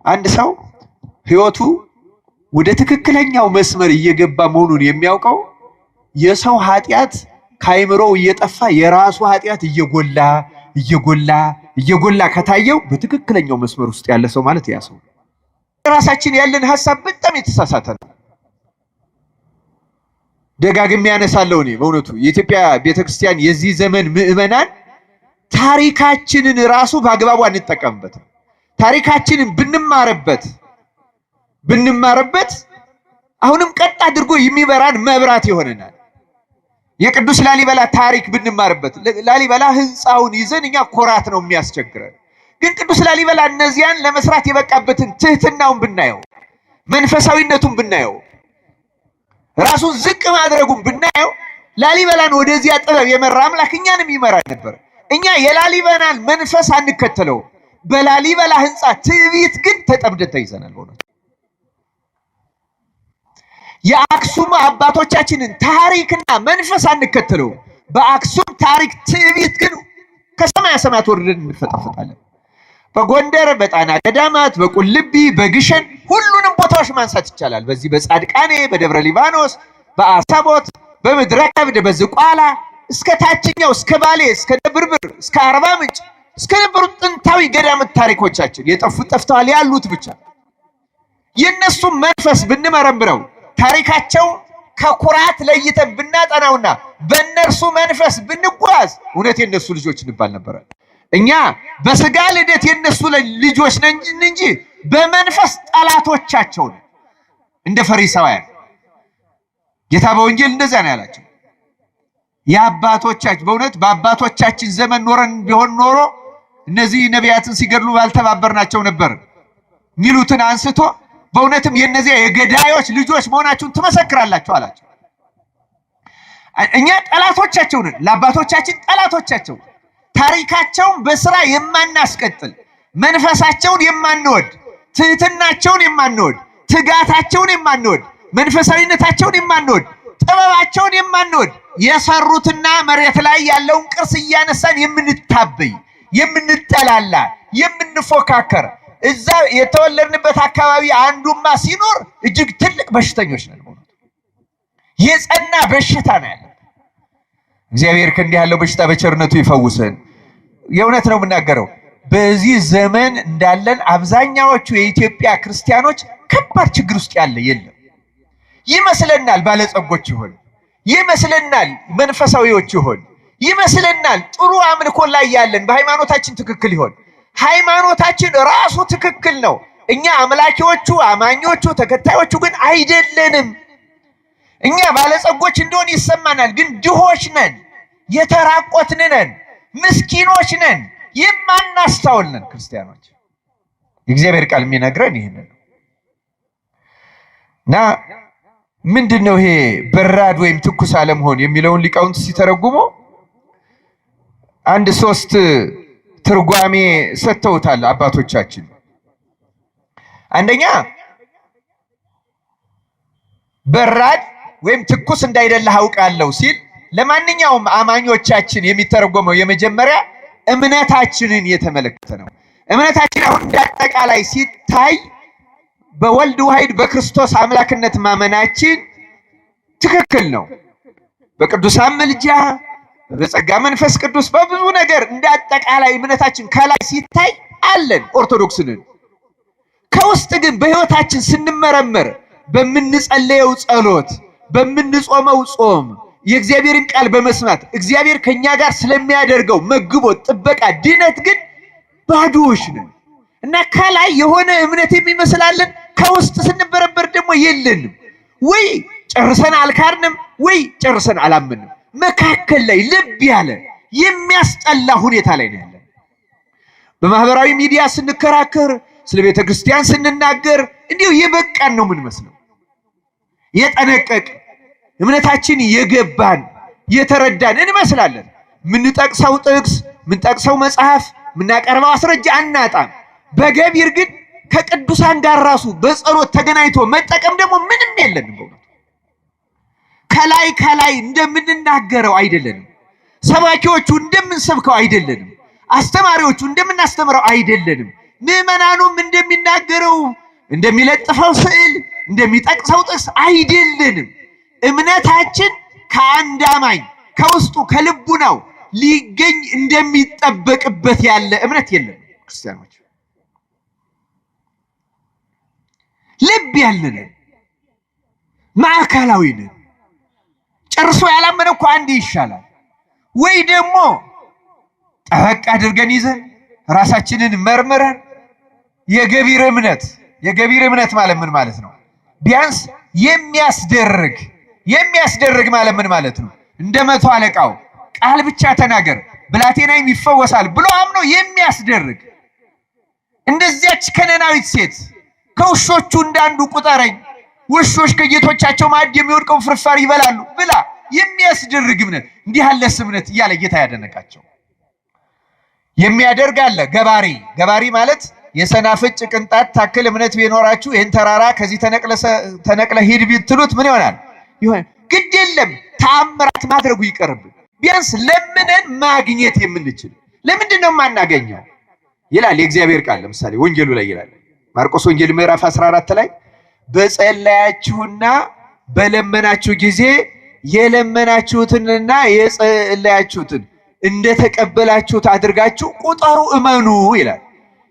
አንድ ሰው ህይወቱ ወደ ትክክለኛው መስመር እየገባ መሆኑን የሚያውቀው የሰው ኃጢያት ካይምሮው እየጠፋ የራሱ ኃጢያት እየጎላ ከታየው በትክክለኛው መስመር ውስጥ ያለ ሰው ማለት ያ ሰው። ራሳችን ያለን ሐሳብ በጣም የተሳሳተ ነው። ደጋግሜ ያነሳለሁ እኔ በእውነቱ የኢትዮጵያ ቤተክርስቲያን የዚህ ዘመን ምዕመናን ታሪካችንን ራሱ በአግባቡ አንጠቀምበት። ታሪካችንን ብንማርበት አሁንም ቀጥ አድርጎ የሚበራን መብራት ይሆነናል። የቅዱስ ላሊበላ ታሪክ ብንማርበት ላሊበላ ህንጻውን ይዘን እኛ ኮራት ነው የሚያስቸግረን። ግን ቅዱስ ላሊበላ እነዚያን ለመስራት የበቃበትን ትህትናውን ብናየው፣ መንፈሳዊነቱን ብናየው፣ ራሱን ዝቅ ማድረጉን ብናየው ላሊበላን ወደዚያ ጥበብ የመራ አምላክ እኛንም ይመራል ነበር። እኛ የላሊበላን መንፈስ አንከተለው። በላሊበላ ህንጻ ትዕቢት ግን ተጠምደን ተይዘናል። በእውነት የአክሱም አባቶቻችንን ታሪክና መንፈስ አንከተለው። በአክሱም ታሪክ ትዕቢት ግን ከሰማያ ሰማያት ወርደን እንፈጠፈጣለን። በጎንደር፣ በጣና ገዳማት፣ በቁልቢ፣ በግሸን ሁሉንም ቦታዎች ማንሳት ይቻላል። በዚህ በጻድቃኔ፣ በደብረ ሊባኖስ፣ በአሳቦት፣ በምድረ ከብድ፣ በዝቋላ እስከ ታችኛው እስከ ባሌ፣ እስከ ብርብር፣ እስከ አርባ ምንጭ እስከ ነበሩ ጥንታዊ ገዳማት ታሪኮቻችን የጠፉት ጠፍተዋል ያሉት ብቻ የነሱ መንፈስ ብንመረምረው ታሪካቸው ከኩራት ለይተን ብናጠናውና በእነርሱ መንፈስ ብንጓዝ እውነት የነሱ ልጆች እንባል ነበር። እኛ በስጋ ልደት የነሱ ልጆች ነን እንጂ በመንፈስ ጠላቶቻቸው ነን። እንደ ፈሪሳውያን ጌታ በወንጌል እንደዛ ነው ያላቸው። የአባቶቻችን በእውነት በአባቶቻችን ዘመን ኖረን ቢሆን ኖሮ እነዚህ ነቢያትን ሲገድሉ ባልተባበርናቸው ነበር ሚሉትን አንስቶ በእውነትም የነዚያ የገዳዮች ልጆች መሆናችሁን ትመሰክራላችሁ አላቸው። እኛ ጠላቶቻቸው ነን፣ ለአባቶቻችን ጠላቶቻቸው፣ ታሪካቸውን በስራ የማናስቀጥል፣ መንፈሳቸውን የማንወድ፣ ትህትናቸውን የማንወድ፣ ትጋታቸውን የማንወድ፣ መንፈሳዊነታቸውን የማንወድ፣ ጥበባቸውን የማንወድ፣ የሰሩትና መሬት ላይ ያለውን ቅርስ እያነሳን የምንታበይ፣ የምንጠላላ፣ የምንፎካከር እዛ የተወለድንበት አካባቢ አንዱማ ሲኖር እጅግ ትልቅ በሽተኞች ነን። የጸና በሽታ ነው ያለው። እግዚአብሔር ከእንዲህ ያለው በሽታ በቸርነቱ ይፈውሰን። የእውነት ነው የምናገረው። በዚህ ዘመን እንዳለን አብዛኛዎቹ የኢትዮጵያ ክርስቲያኖች ከባድ ችግር ውስጥ ያለ የለም። ይመስለናል ባለጸጎች ይሆን፣ ይመስለናል መንፈሳዊዎች ይሆን፣ ይመስለናል ጥሩ አምልኮ ላይ ያለን በሃይማኖታችን ትክክል ይሆን። ሃይማኖታችን ራሱ ትክክል ነው። እኛ አምላኪዎቹ፣ አማኞቹ፣ ተከታዮቹ ግን አይደለንም። እኛ ባለጸጎች እንደሆን ይሰማናል፣ ግን ድሆች ነን፣ የተራቆትን ነን፣ ምስኪኖች ነን፣ የማናስተውል ነን ክርስቲያኖች። የእግዚአብሔር ቃል የሚነግረን ይሄንን ነው። እና ምንድነው ይሄ በራድ ወይም ትኩስ አለመሆን የሚለውን ሊቃውንት ሲተረጉሙ አንድ ሶስት ትርጓሜ ሰጥተውታል አባቶቻችን። አንደኛ በራድ ወይም ትኩስ እንዳይደለህ አውቃለሁ ሲል ለማንኛውም አማኞቻችን የሚተረጎመው የመጀመሪያ እምነታችንን የተመለከተ ነው። እምነታችን አሁን እንዳጠቃላይ ሲታይ በወልድ ዋሕድ በክርስቶስ አምላክነት ማመናችን ትክክል ነው። በቅዱሳን ምልጃ፣ በጸጋ መንፈስ ቅዱስ፣ በብዙ ነገር እንዳጠቃላይ እምነታችን ከላይ ሲታይ አለን ኦርቶዶክስንን። ከውስጥ ግን በህይወታችን ስንመረመር በምንጸልየው ጸሎት፣ በምንጾመው ጾም፣ የእግዚአብሔርን ቃል በመስማት እግዚአብሔር ከኛ ጋር ስለሚያደርገው መግቦት፣ ጥበቃ፣ ድነት ግን ባዶዎች ነን እና ከላይ የሆነ እምነት የሚመስላለን፣ ከውስጥ ስንበረበር ደግሞ የለንም። ወይ ጨርሰን አልካድንም ወይ ጨርሰን አላመንም። መካከል ላይ ልብ ያለ የሚያስጠላ ሁኔታ ላይ ነው ያለን። በማህበራዊ ሚዲያ ስንከራከር፣ ስለ ቤተ ክርስቲያን ስንናገር እንዲሁ የበቃን ነው የምንመስለው። የጠነቀቅ እምነታችን የገባን የተረዳን እንመስላለን። ምንጠቅሰው ጥቅስ፣ ምንጠቅሰው መጽሐፍ፣ ምናቀርበው አስረጃ አናጣም። በገቢር ግን ከቅዱሳን ጋር ራሱ በጸሎት ተገናኝቶ መጠቀም ደግሞ ምንም የለንም። ከላይ እንደምንናገረው አይደለንም። ሰባኪዎቹ እንደምንሰብከው አይደለንም። አስተማሪዎቹ እንደምናስተምረው አይደለንም። ምዕመናኑም እንደሚናገረው እንደሚለጥፈው ስዕል እንደሚጠቅሰው ጥቅስ አይደለንም። እምነታችን ከአንድ አማኝ ከውስጡ ከልቡ ነው ሊገኝ እንደሚጠበቅበት ያለ እምነት የለም። ክርስቲያኖች ልብ ያለን ማዕከላዊ ነን። ጨርሶ ያላመነ እኮ አንዴ ይሻላል። ወይ ደግሞ ጠበቅ አድርገን ይዘን ራሳችንን መርምረን የገቢር እምነት ማለት ምን ማለት ነው? ቢያንስ የሚያስደርግ ማለት ምን ማለት ነው? እንደ መቶ አለቃው ቃል ብቻ ተናገር ብላቴናይም ይፈወሳል ብሎ አምኖ የሚያስደርግ እንደዚያች ከነናዊት ሴት ከውሾቹ እንዳንዱ ቁጠረኝ፣ ውሾች ከጌቶቻቸው ማዕድ የሚወድቀው ፍርፋሪ ይበላሉ ብላ የሚያስደርግ እምነት፣ እንዲህ ያለ እምነት እያለ ጌታ ያደነቃቸው። የሚያደርግ አለ ገባሪ ማለት የሰናፍጭ ቅንጣት ታክል እምነት ቢኖራችሁ ይህን ተራራ ከዚህ ተነቅለ ሂድ ቢትሉት ምን ይሆናል? ግድ የለም ተአምራት ማድረጉ ይቀርብ። ቢያንስ ለምነን ማግኘት የምንችል ለምንድን ነው የማናገኘው ይላል የእግዚአብሔር ቃል። ለምሳሌ ወንጌሉ ላይ ይላል ማርቆስ ወንጌል ምዕራፍ 14 ላይ በጸለያችሁና በለመናችሁ ጊዜ የለመናችሁትንና የጸለያችሁትን እንደተቀበላችሁት አድርጋችሁ ቁጠሩ እመኑ ይላል።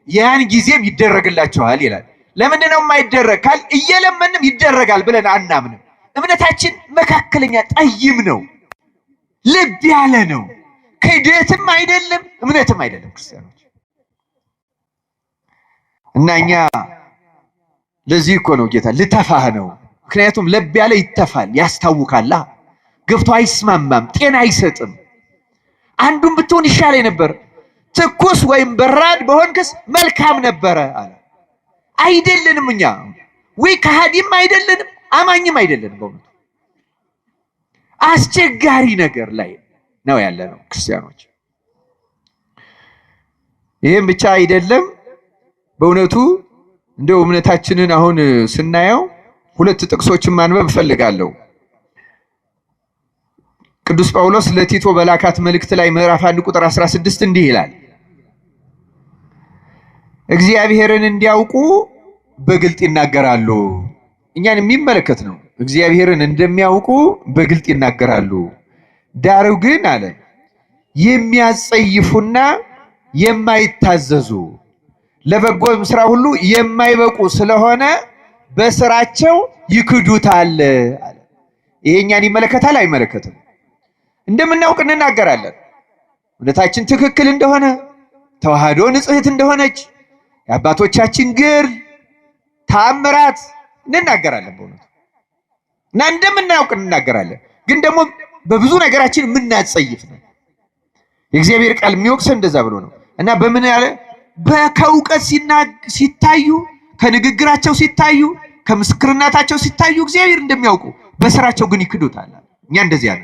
ያን ጊዜም ይደረግላችኋል ይላል። ለምንድን ነው የማይደረግ ካል እየለመንም ይደረጋል ብለን አናምንም። እምነታችን መካከለኛ ጠይም ነው፣ ልብ ያለ ነው። ክህደትም አይደለም እምነትም አይደለም ክርስቲያኖች። እና እኛ ለዚህ እኮ ነው ጌታ ልተፋህ ነው። ምክንያቱም ልብ ያለ ይተፋል፣ ያስታውካላ፣ ገብቶ አይስማማም፣ ጤና አይሰጥም። አንዱን ብትሆን ይሻለኝ ነበር፣ ትኩስ ወይም በራድ በሆንክስ መልካም ነበረ አለ። አይደለንም እኛ ወይ ከሃዲም አይደለንም አማኝም አይደለንም። በእውነቱ አስቸጋሪ ነገር ላይ ነው ያለነው ክርስቲያኖች። ይሄም ብቻ አይደለም። በእውነቱ እንደው እምነታችንን አሁን ስናየው ሁለት ጥቅሶችን ማንበብ እፈልጋለሁ። ቅዱስ ጳውሎስ ለቲቶ በላካት መልእክት ላይ ምዕራፍ 1 ቁጥር 16 እንዲህ ይላል፣ እግዚአብሔርን እንዲያውቁ በግልጥ ይናገራሉ። እኛን የሚመለከት ነው። እግዚአብሔርን እንደሚያውቁ በግልጥ ይናገራሉ። ዳሩ ግን አለ የሚያጸይፉና የማይታዘዙ ለበጎም ስራ ሁሉ የማይበቁ ስለሆነ በስራቸው ይክዱታል አለ። ይሄ እኛን ይመለከታል አይመለከትም? እንደምናውቅ እንናገራለን። እምነታችን ትክክል እንደሆነ፣ ተዋህዶ ንጽሕት እንደሆነች፣ የአባቶቻችን ግር ተአምራት እንናገራለን በእውነቱ እና እንደምናውቅ እንናገራለን። ግን ደግሞ በብዙ ነገራችን የምናጸይፍ ነው። የእግዚአብሔር ቃል የሚወቅሰን እንደዛ ብሎ ነው። እና በምን ያለ ከእውቀት ሲታዩ፣ ከንግግራቸው ሲታዩ፣ ከምስክርናታቸው ሲታዩ እግዚአብሔር እንደሚያውቁ በስራቸው ግን ይክዱታል። እኛ እንደዚህ ያለ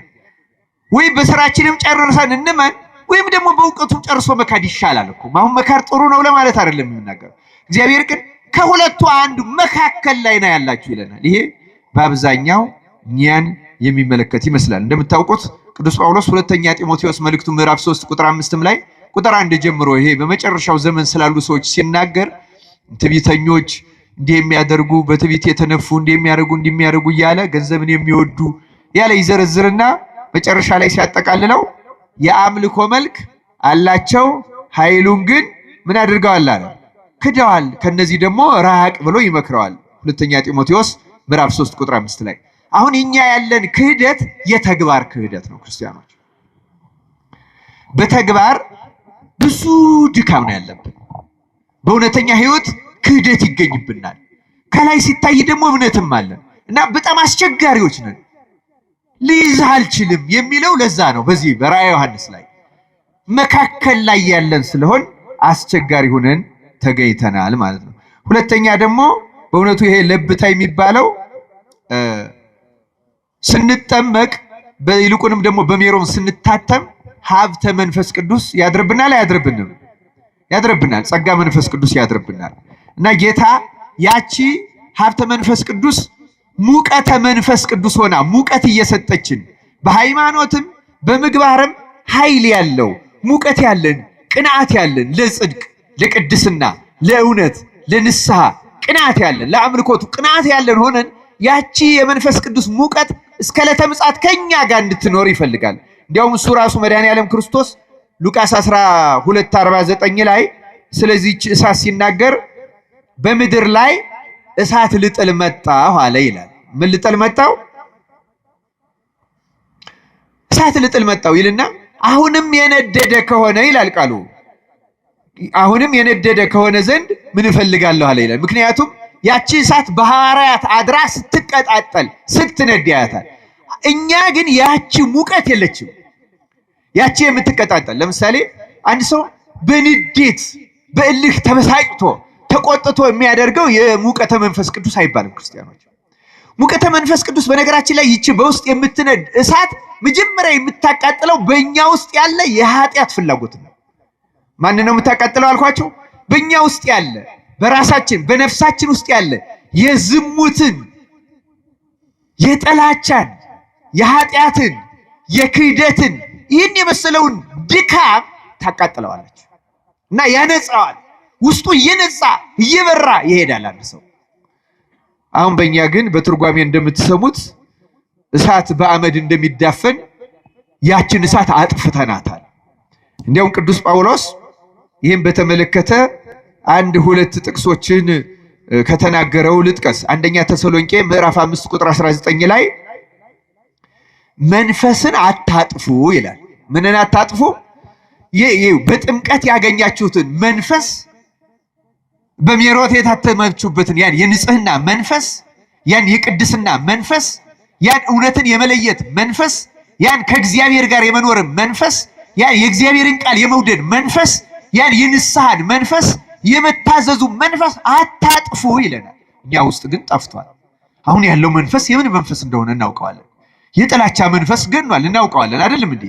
ወይ በስራችንም ጨርሰን እንመን ወይም ደግሞ በእውቀቱም ጨርሶ መካድ ይሻላል እኮ። አሁን መካድ ጥሩ ነው ለማለት አይደለም የምናገረው። እግዚአብሔር ግን ከሁለቱ አንዱ መካከል ላይ ነው ያላችሁ ይለናል። ይሄ በአብዛኛው እኛን የሚመለከት ይመስላል። እንደምታውቁት ቅዱስ ጳውሎስ ሁለተኛ ጢሞቴዎስ መልእክቱ ምዕራፍ 3 ቁጥር 5 ላይ ቁጥር 1 ጀምሮ ይሄ በመጨረሻው ዘመን ስላሉ ሰዎች ሲናገር ትዕቢተኞች፣ እንዲህ የሚያደርጉ፣ በትዕቢት የተነፉ፣ እንዲሚያደርጉ እያለ ገንዘብን የሚወዱ ያለ ይዘረዝርና መጨረሻ ላይ ሲያጠቃልለው የአምልኮ መልክ አላቸው፣ ኃይሉን ግን ምን አድርገዋል አለ ክደዋል። ከነዚህ ደግሞ ራቅ ብሎ ይመክረዋል። ሁለተኛ ጢሞቴዎስ ምዕራፍ 3 ቁጥር 5 ላይ አሁን እኛ ያለን ክህደት የተግባር ክህደት ነው ክርስቲያኖች። በተግባር ብዙ ድካም ነው ያለብን። በእውነተኛ ህይወት ክህደት ይገኝብናል። ከላይ ሲታይ ደግሞ እምነትም አለ እና በጣም አስቸጋሪዎች ነን። ልይዝህ አልችልም የሚለው ለዛ ነው። በዚህ በራእየ ዮሐንስ ላይ መካከል ላይ ያለን ስለሆን አስቸጋሪ ሆነን ተገኝተናል ማለት ነው። ሁለተኛ ደግሞ በእውነቱ ይሄ ለብታ የሚባለው ስንጠመቅ በይልቁንም ደግሞ በሜሮን ስንታተም ሀብተ መንፈስ ቅዱስ ያድርብናል አያድርብንም? ያድርብናል። ጸጋ መንፈስ ቅዱስ ያድርብናል እና ጌታ ያቺ ሀብተ መንፈስ ቅዱስ ሙቀተ መንፈስ ቅዱስ ሆና ሙቀት እየሰጠችን በሃይማኖትም በምግባርም ኃይል ያለው ሙቀት ያለን ቅንዓት ያለን ለጽድቅ ለቅድስና ለእውነት ለንስሐ ቅናት ያለን ለአምልኮቱ ቅናት ያለን ሆነን ያቺ የመንፈስ ቅዱስ ሙቀት እስከ ዕለተ ምጽአት ከኛ ጋር እንድትኖር ይፈልጋል። እንዲያውም እሱ ራሱ መድኃኔዓለም ክርስቶስ ሉቃስ 12:49 ላይ ስለዚህ እሳት ሲናገር በምድር ላይ እሳት ልጥል መጣሁ አለ ይላል። ምን ልጥል መጣሁ? እሳት ልጥል መጣሁ ይልና አሁንም የነደደ ከሆነ ይላል ቃሉ፣ አሁንም የነደደ ከሆነ ዘንድ ምን እፈልጋለሁ አለ ይላል። ምክንያቱም ያቺ እሳት በሐዋርያት አድራ ስትቀጣጠል ስትነድ ያያታል። እኛ ግን ያቺ ሙቀት የለችም፣ ያቺ የምትቀጣጠል። ለምሳሌ አንድ ሰው በንዴት በእልህ ተበሳጭቶ ተቆጥቶ የሚያደርገው የሙቀተ መንፈስ ቅዱስ አይባልም። ክርስቲያኖች ሙቀተ መንፈስ ቅዱስ በነገራችን ላይ ይቺ በውስጥ የምትነድ እሳት መጀመሪያ የምታቃጥለው በእኛ ውስጥ ያለ የኃጢአት ፍላጎት ነው። ማን ነው የምታቃጥለው አልኳቸው? በእኛ ውስጥ ያለ በራሳችን በነፍሳችን ውስጥ ያለ የዝሙትን፣ የጥላቻን፣ የኃጢአትን፣ የክህደትን ይህን የመሰለውን ድካም ታቃጥለዋለች እና ያነጻዋል። ውስጡ እየነጻ እየበራ ይሄዳል አንድ ሰው። አሁን በእኛ ግን በትርጓሜ እንደምትሰሙት እሳት በአመድ እንደሚዳፈን ያችን እሳት አጥፍተናታል። እንዲያውም ቅዱስ ጳውሎስ ይህን በተመለከተ አንድ ሁለት ጥቅሶችን ከተናገረው ልጥቀስ። አንደኛ ተሰሎንቄ ምዕራፍ 5 ቁጥር 19 ላይ መንፈስን አታጥፉ ይላል። ምንን አታጥፉ? በጥምቀት ያገኛችሁትን መንፈስ በሜሮት የታተማችሁበትን ያን የንጽህና መንፈስ፣ ያን የቅድስና መንፈስ፣ ያን እውነትን የመለየት መንፈስ፣ ያን ከእግዚአብሔር ጋር የመኖር መንፈስ፣ ያን የእግዚአብሔርን ቃል የመውደድ መንፈስ፣ ያን የንስሐን መንፈስ፣ የመታዘዙ መንፈስ አታጥፉ ይለናል። እኛ ውስጥ ግን ጠፍቷል። አሁን ያለው መንፈስ የምን መንፈስ እንደሆነ እናውቀዋለን። የጥላቻ መንፈስ ገኗል፣ እናውቀዋለን። አይደለም እንዴ?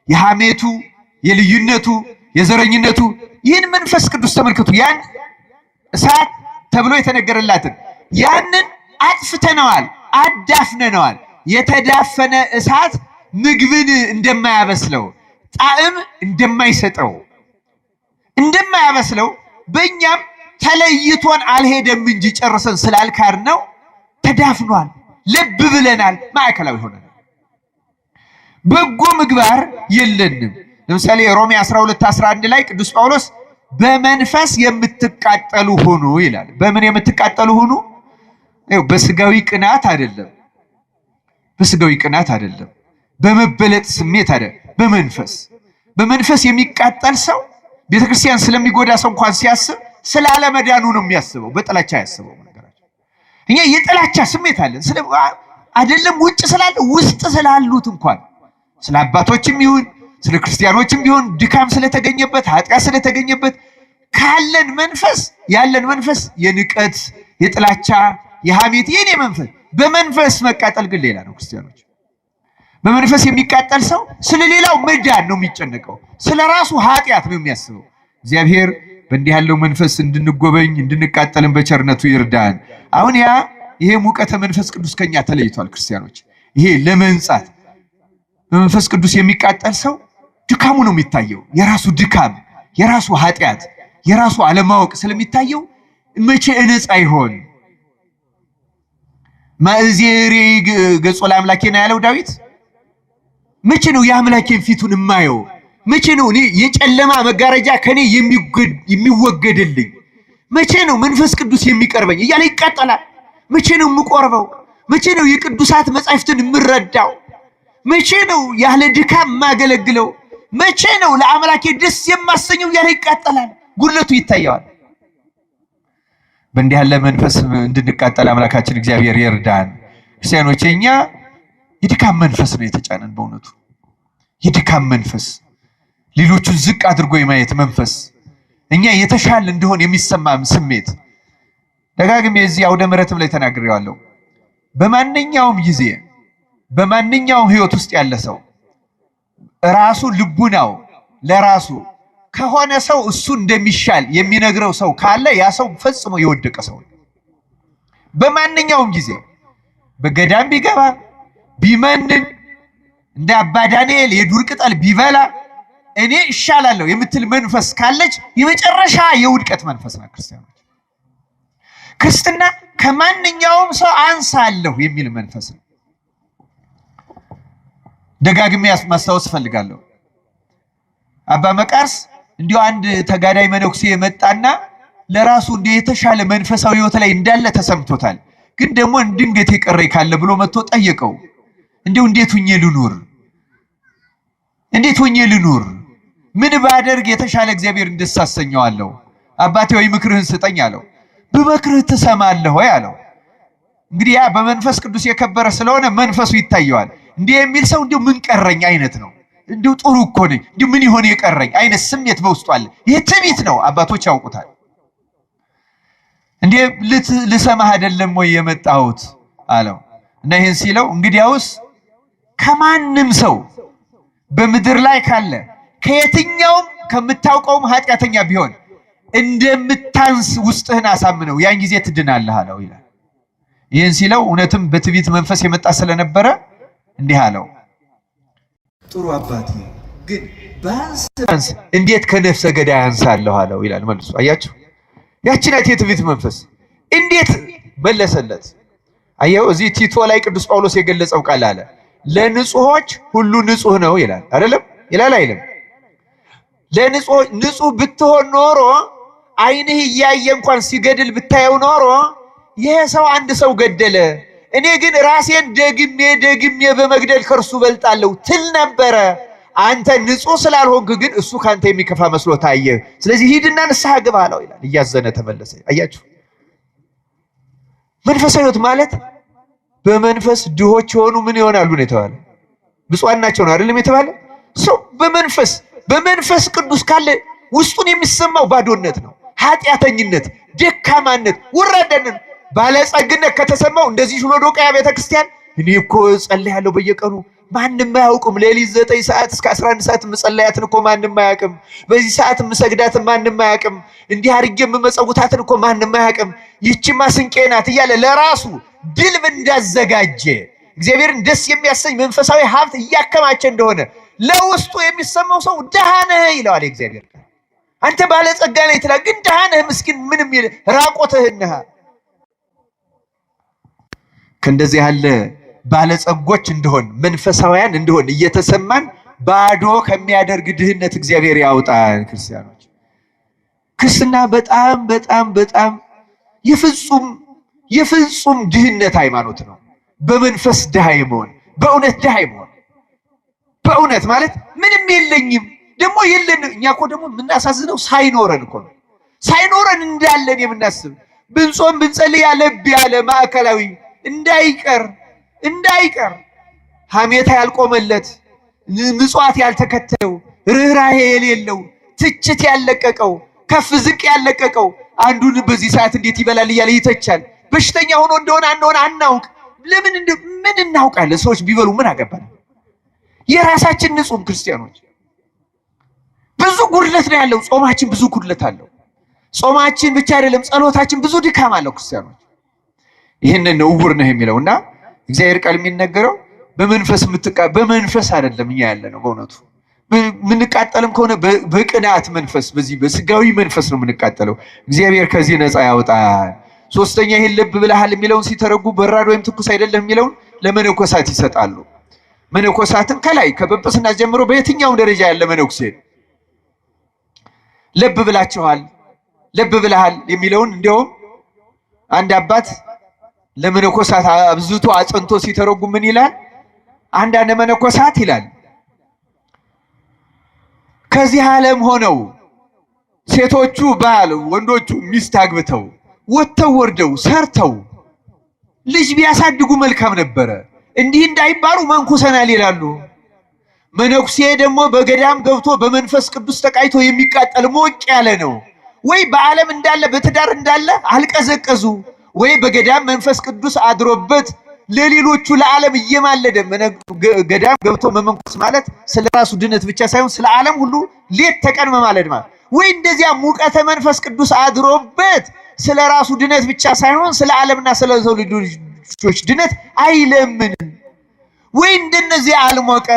የሐሜቱ፣ የልዩነቱ፣ የዘረኝነቱ ይህን መንፈስ ቅዱስ ተመልከቱ። ያን እሳት ተብሎ የተነገረላትን ያንን አጥፍተነዋል፣ አዳፍነነዋል። የተዳፈነ እሳት ምግብን እንደማያበስለው ጣዕም እንደማያበስለው በእኛም ተለይቶን አልሄደም እንጂ ጨርሰን ስላልካር ነው ተዳፍኗል። ልብ ብለናል፣ ማዕከላዊ ሆነናል። በጎ ምግባር የለንም። ለምሳሌ ሮሜ 12:11 ላይ ቅዱስ ጳውሎስ በመንፈስ የምትቃጠሉ ሁኑ ይላል። በምን የምትቃጠሉ ሁኑ? በስጋዊ ቅናት አይደለም፣ በስጋዊ ቅናት አይደለም፣ በመበለጥ ስሜት አይደለም፣ በመንፈስ የሚቃጠል ሰው ቤተክርስቲያን ስለሚጎዳ ሰው እንኳን ሲያስብ ስላለመዳኑ ነው የሚያስበው፣ በጥላቻ ያስበው። ነገራችን እኛ የጥላቻ ስሜት አለን አይደለም፣ ውጭ ስላለ ውስጥ ስላሉት እንኳን ስለ አባቶችም ይሁን ስለ ክርስቲያኖችም ቢሆን ድካም ስለተገኘበት ኃጢአት ስለተገኘበት ያለን መንፈስ የንቀት፣ የጥላቻ፣ የሐሜት የኔ መንፈስ። በመንፈስ መቃጠል ግን ሌላ ነው። ክርስቲያኖች በመንፈስ የሚቃጠል ሰው ስለሌላው መዳን ነው የሚጨነቀው፣ ስለራሱ ኃጢአት ነው የሚያስበው። እግዚአብሔር በእንዲህ ያለው መንፈስ እንድንጎበኝ እንድንቃጠልን በቸርነቱ ይርዳን። አሁን ይሄ ሙቀተ መንፈስ ቅዱስ ከኛ ተለይቷል። ክርስቲያኖች ይሄ ለመንጻት በመንፈስ ቅዱስ የሚቃጠል ሰው ድካሙ ነው የሚታየው። የራሱ ድካም፣ የራሱ ኃጢአት፣ የራሱ አለማወቅ ስለሚታየው መቼ እነጻ ይሆን? ማእዜሪ ገጾ ለአምላኬና ያለው ዳዊት መቼ ነው የአምላኬን ፊቱን የማየው? መቼ ነው እኔ የጨለማ መጋረጃ ከኔ የሚወገድልኝ? መቼ ነው መንፈስ ቅዱስ የሚቀርበኝ እያለ ይቃጠላል። መቼ ነው የምቆርበው? መቼ ነው የቅዱሳት መጻሕፍትን የምረዳው? መቼ ነው ያለ ድካም የማገለግለው? መቼ ነው ለአምላኬ ደስ የማሰኘው እያለ ይቃጠላል። ጉድለቱ ይታየዋል። በእንዲህ ያለ መንፈስ እንድንቃጠል አምላካችን እግዚአብሔር ይርዳን። ክርስቲያኖች እኛ የድካም መንፈስ ነው የተጫነን። በእውነቱ የድካም መንፈስ፣ ሌሎቹን ዝቅ አድርጎ የማየት መንፈስ፣ እኛ የተሻለ እንደሆን የሚሰማም ስሜት ደጋግሜ የዚህ አውደ ምሕረትም ላይ ተናግሬዋለሁ። በማንኛውም ጊዜ በማንኛውም ህይወት ውስጥ ያለ ሰው ራሱ ልቡናው ለራሱ ከሆነ ሰው እሱ እንደሚሻል የሚነግረው ሰው ካለ ያ ሰው ፈጽሞ የወደቀ ሰው ነው። በማንኛውም ጊዜ በገዳም ቢገባ ቢመንን እንደ አባ ዳንኤል የዱር ቅጠል ቢበላ እኔ እሻላለሁ የምትል መንፈስ ካለች የመጨረሻ የውድቀት መንፈስ ነው ክርስቲያኖች። ክርስትና ከማንኛውም ሰው አንሳለሁ የሚል መንፈስ ነው። ደጋግሜ ማስታወስ ፈልጋለሁ። አባ መቃርስ እንዲሁ አንድ ተጋዳይ መነኩሴ የመጣና ለራሱ እንደ የተሻለ መንፈሳዊ ህይወት ላይ እንዳለ ተሰምቶታል። ግን ደግሞ ድንገት የቀረኝ ካለ ብሎ መጥቶ ጠየቀው። እንዴው እንዴት ሆኜ ልኑር? ምን ባደርግ የተሻለ እግዚአብሔር እንደሳሰኘዋለሁ? አባቴ ወይ ምክርህን ስጠኝ አለው። በመክርህ ትሰማለህ ወይ አለው። እንግዲህ ያ በመንፈስ ቅዱስ የከበረ ስለሆነ መንፈሱ ይታየዋል። እንዲህ የሚል ሰው እንዲሁ ምን ቀረኝ አይነት ነው። እንዲሁ ጥሩ እኮ ነኝ፣ እንዲሁ ምን ይሆን የቀረኝ አይነት ስሜት በውስጡ አለ። ይህ ትዕቢት ነው፣ አባቶች ያውቁታል። እንዴ ልሰማህ አይደለም ወይ የመጣሁት አለው። እና ይህን ሲለው እንግዲያውስ ከማንም ሰው በምድር ላይ ካለ ከየትኛውም ከምታውቀውም ኃጢአተኛ ቢሆን እንደምታንስ ውስጥህን አሳምነው ያን ጊዜ ትድናለህ አለው ይላል። ይህን ሲለው እውነትም በትዕቢት መንፈስ የመጣ ስለነበረ እንዲህ አለው፣ ጥሩ አባቴ ግን ባንስ እንዴት ከነፍሰ ገዳይ አንሳለሁ አለው ይላል መልሶ። አያችሁ ያቺን የትዕቢት መንፈስ እንዴት መለሰለት። አየው እዚህ ቲቶ ላይ ቅዱስ ጳውሎስ የገለጸው ቃል አለ፣ ለንጹሆች ሁሉ ንጹህ ነው ይላል አይደለም? ይላል አይልም? ንጹህ ብትሆን ኖሮ ዓይንህ እያየ እንኳን ሲገድል ብታየው ኖሮ ይሄ ሰው አንድ ሰው ገደለ፣ እኔ ግን ራሴን ደግሜ በመግደል ከርሱ በልጣለሁ ትል ነበረ። አንተ ንጹህ ስላልሆንክ ግን እሱ ካንተ የሚከፋ መስሎ ታየ። ስለዚህ ሂድና ንስሐ ግባ አለው ይላል። እያዘነ ተመለሰ። አያችሁ መንፈሳዊ ሕይወት ማለት በመንፈስ ድሆች የሆኑ ምን ይሆናሉ ነው የተባለ? ብፁዓን ናቸው ነው አይደለም የተባለ? ሰው በመንፈስ ቅዱስ ካለ ውስጡን የሚሰማው ባዶነት ነው፣ ኃጢአተኝነት፣ ደካማነት፣ ወራዳነት። ባለጸግነት ከተሰማው እንደዚህ ሎዶቅያ ቤተክርስቲያን እኔ እኮ ጸልያለሁ በየቀኑ ማንም አያውቅም። ሌሊት 9 ሰዓት እስከ 11 ሰዓት መጸለያትን እኮ ማንም አያውቅም። በዚህ ሰዓት መሰግዳትን ማንም አያውቅም። እንዲህ አድርጌ መጸውታትን እኮ ማንም አያውቅም። ይቺማ ስንቄ ናት እያለ ለራሱ ድልብ እንዳዘጋጀ እግዚአብሔርን ደስ የሚያሰኝ መንፈሳዊ ሀብት እያከማቸ እንደሆነ ለውስጡ የሚሰማው ሰው ደሃ ነህ ይለዋል እግዚአብሔር። አንተ ባለጸጋ ነህ ይላል፣ ግን ደሃ ነህ፣ ምስኪን፣ ምንም ራቆትህን ነህ። ከእንደዚህ ያለ ባለጸጎች እንደሆን መንፈሳውያን እንደሆን እየተሰማን ባዶ ከሚያደርግ ድህነት እግዚአብሔር ያውጣን። ክርስቲያኖች ክርስትና በጣም የፍጹም ድህነት ሃይማኖት ነው። በመንፈስ ድሃ መሆን፣ በእውነት ድሃ መሆን። በእውነት ማለት ምንም የለኝም ደግሞ የለን። እኛ እኮ ደግሞ የምናሳዝነው ሳይኖረን እኮ ነው። ሳይኖረን እንዳለን የምናስብ ብንጾም ብንጸልይ ያለ ማዕከላዊ እንዳይቀር ሐሜታ ያልቆመለት፣ ምጽዋት ያልተከተለው፣ ርህራሄ የሌለው፣ ትችት ያለቀቀው፣ ከፍ ዝቅ ያለቀቀው አንዱን በዚህ ሰዓት እንዴት ይበላል እያለ ይተቻል። በሽተኛ ሆኖ እንደሆነ አናውቅ። ምን እናውቃለን? ሰዎች ቢበሉ ምን አገባን? የራሳችን ንጹም ክርስቲያኖች ብዙ ጉድለት ነው ያለው። ጾማችን ብዙ ጉድለት አለው። ጾማችን ብቻ አይደለም ጸሎታችን ብዙ ድካም አለው። ክርስቲያኖች ይህንን ነው ዕውር ነህ የሚለውና እግዚአብሔር ቃል የሚነገረው በመንፈስ አይደለም እኛ ያለ ነው። በእውነቱ ምንቃጠልም ከሆነ በቅናት መንፈስ፣ በዚህ በስጋዊ መንፈስ ነው የምንቃጠለው። እግዚአብሔር ከዚህ ነፃ ያውጣል። ሶስተኛ ይሄን ልብ ብለሃል የሚለውን ሲተረጉ በራድ ወይም ትኩስ አይደለም የሚለውን ለመነኮሳት ይሰጣሉ። መነኮሳትን ከላይ ከጵጵስና ጀምሮ በየትኛውም ደረጃ ያለ መነኩሴ ልብ ብለሃል የሚለውን እንዲያውም አንድ አባት ለመነኮሳት አብዝቶ አጽንቶ ሲተረጉም ምን ይላል? አንዳንድ መነኮሳት ይላል ከዚህ ዓለም ሆነው ሴቶቹ ባል ወንዶቹ ሚስት አግብተው ወጥተው ወርደው ሰርተው ልጅ ቢያሳድጉ መልካም ነበረ፣ እንዲህ እንዳይባሉ መንኩሰናል ይላሉ። መነኩሴ ደግሞ በገዳም ገብቶ በመንፈስ ቅዱስ ተቃይቶ የሚቃጠል ሞቅ ያለ ነው። ወይ በዓለም እንዳለ በትዳር እንዳለ አልቀዘቀዙ፣ ወይ በገዳም መንፈስ ቅዱስ አድሮበት ለሌሎቹ ለዓለም እየማለደ ገዳም ገብቶ መመንኮስ ማለት ስለራሱ ድነት ብቻ ሳይሆን ስለ ዓለም ሁሉ ሌት ተቀን መማለድ ማለት። ወይ እንደዚያ ሙቀተ መንፈስ ቅዱስ አድሮበት ስለራሱ ድነት ብቻ ሳይሆን ስለ ዓለምና ስለ ሰው ልጆች ድነት አይለምንም። ወይ እንደነዚህ አልሞቀ፣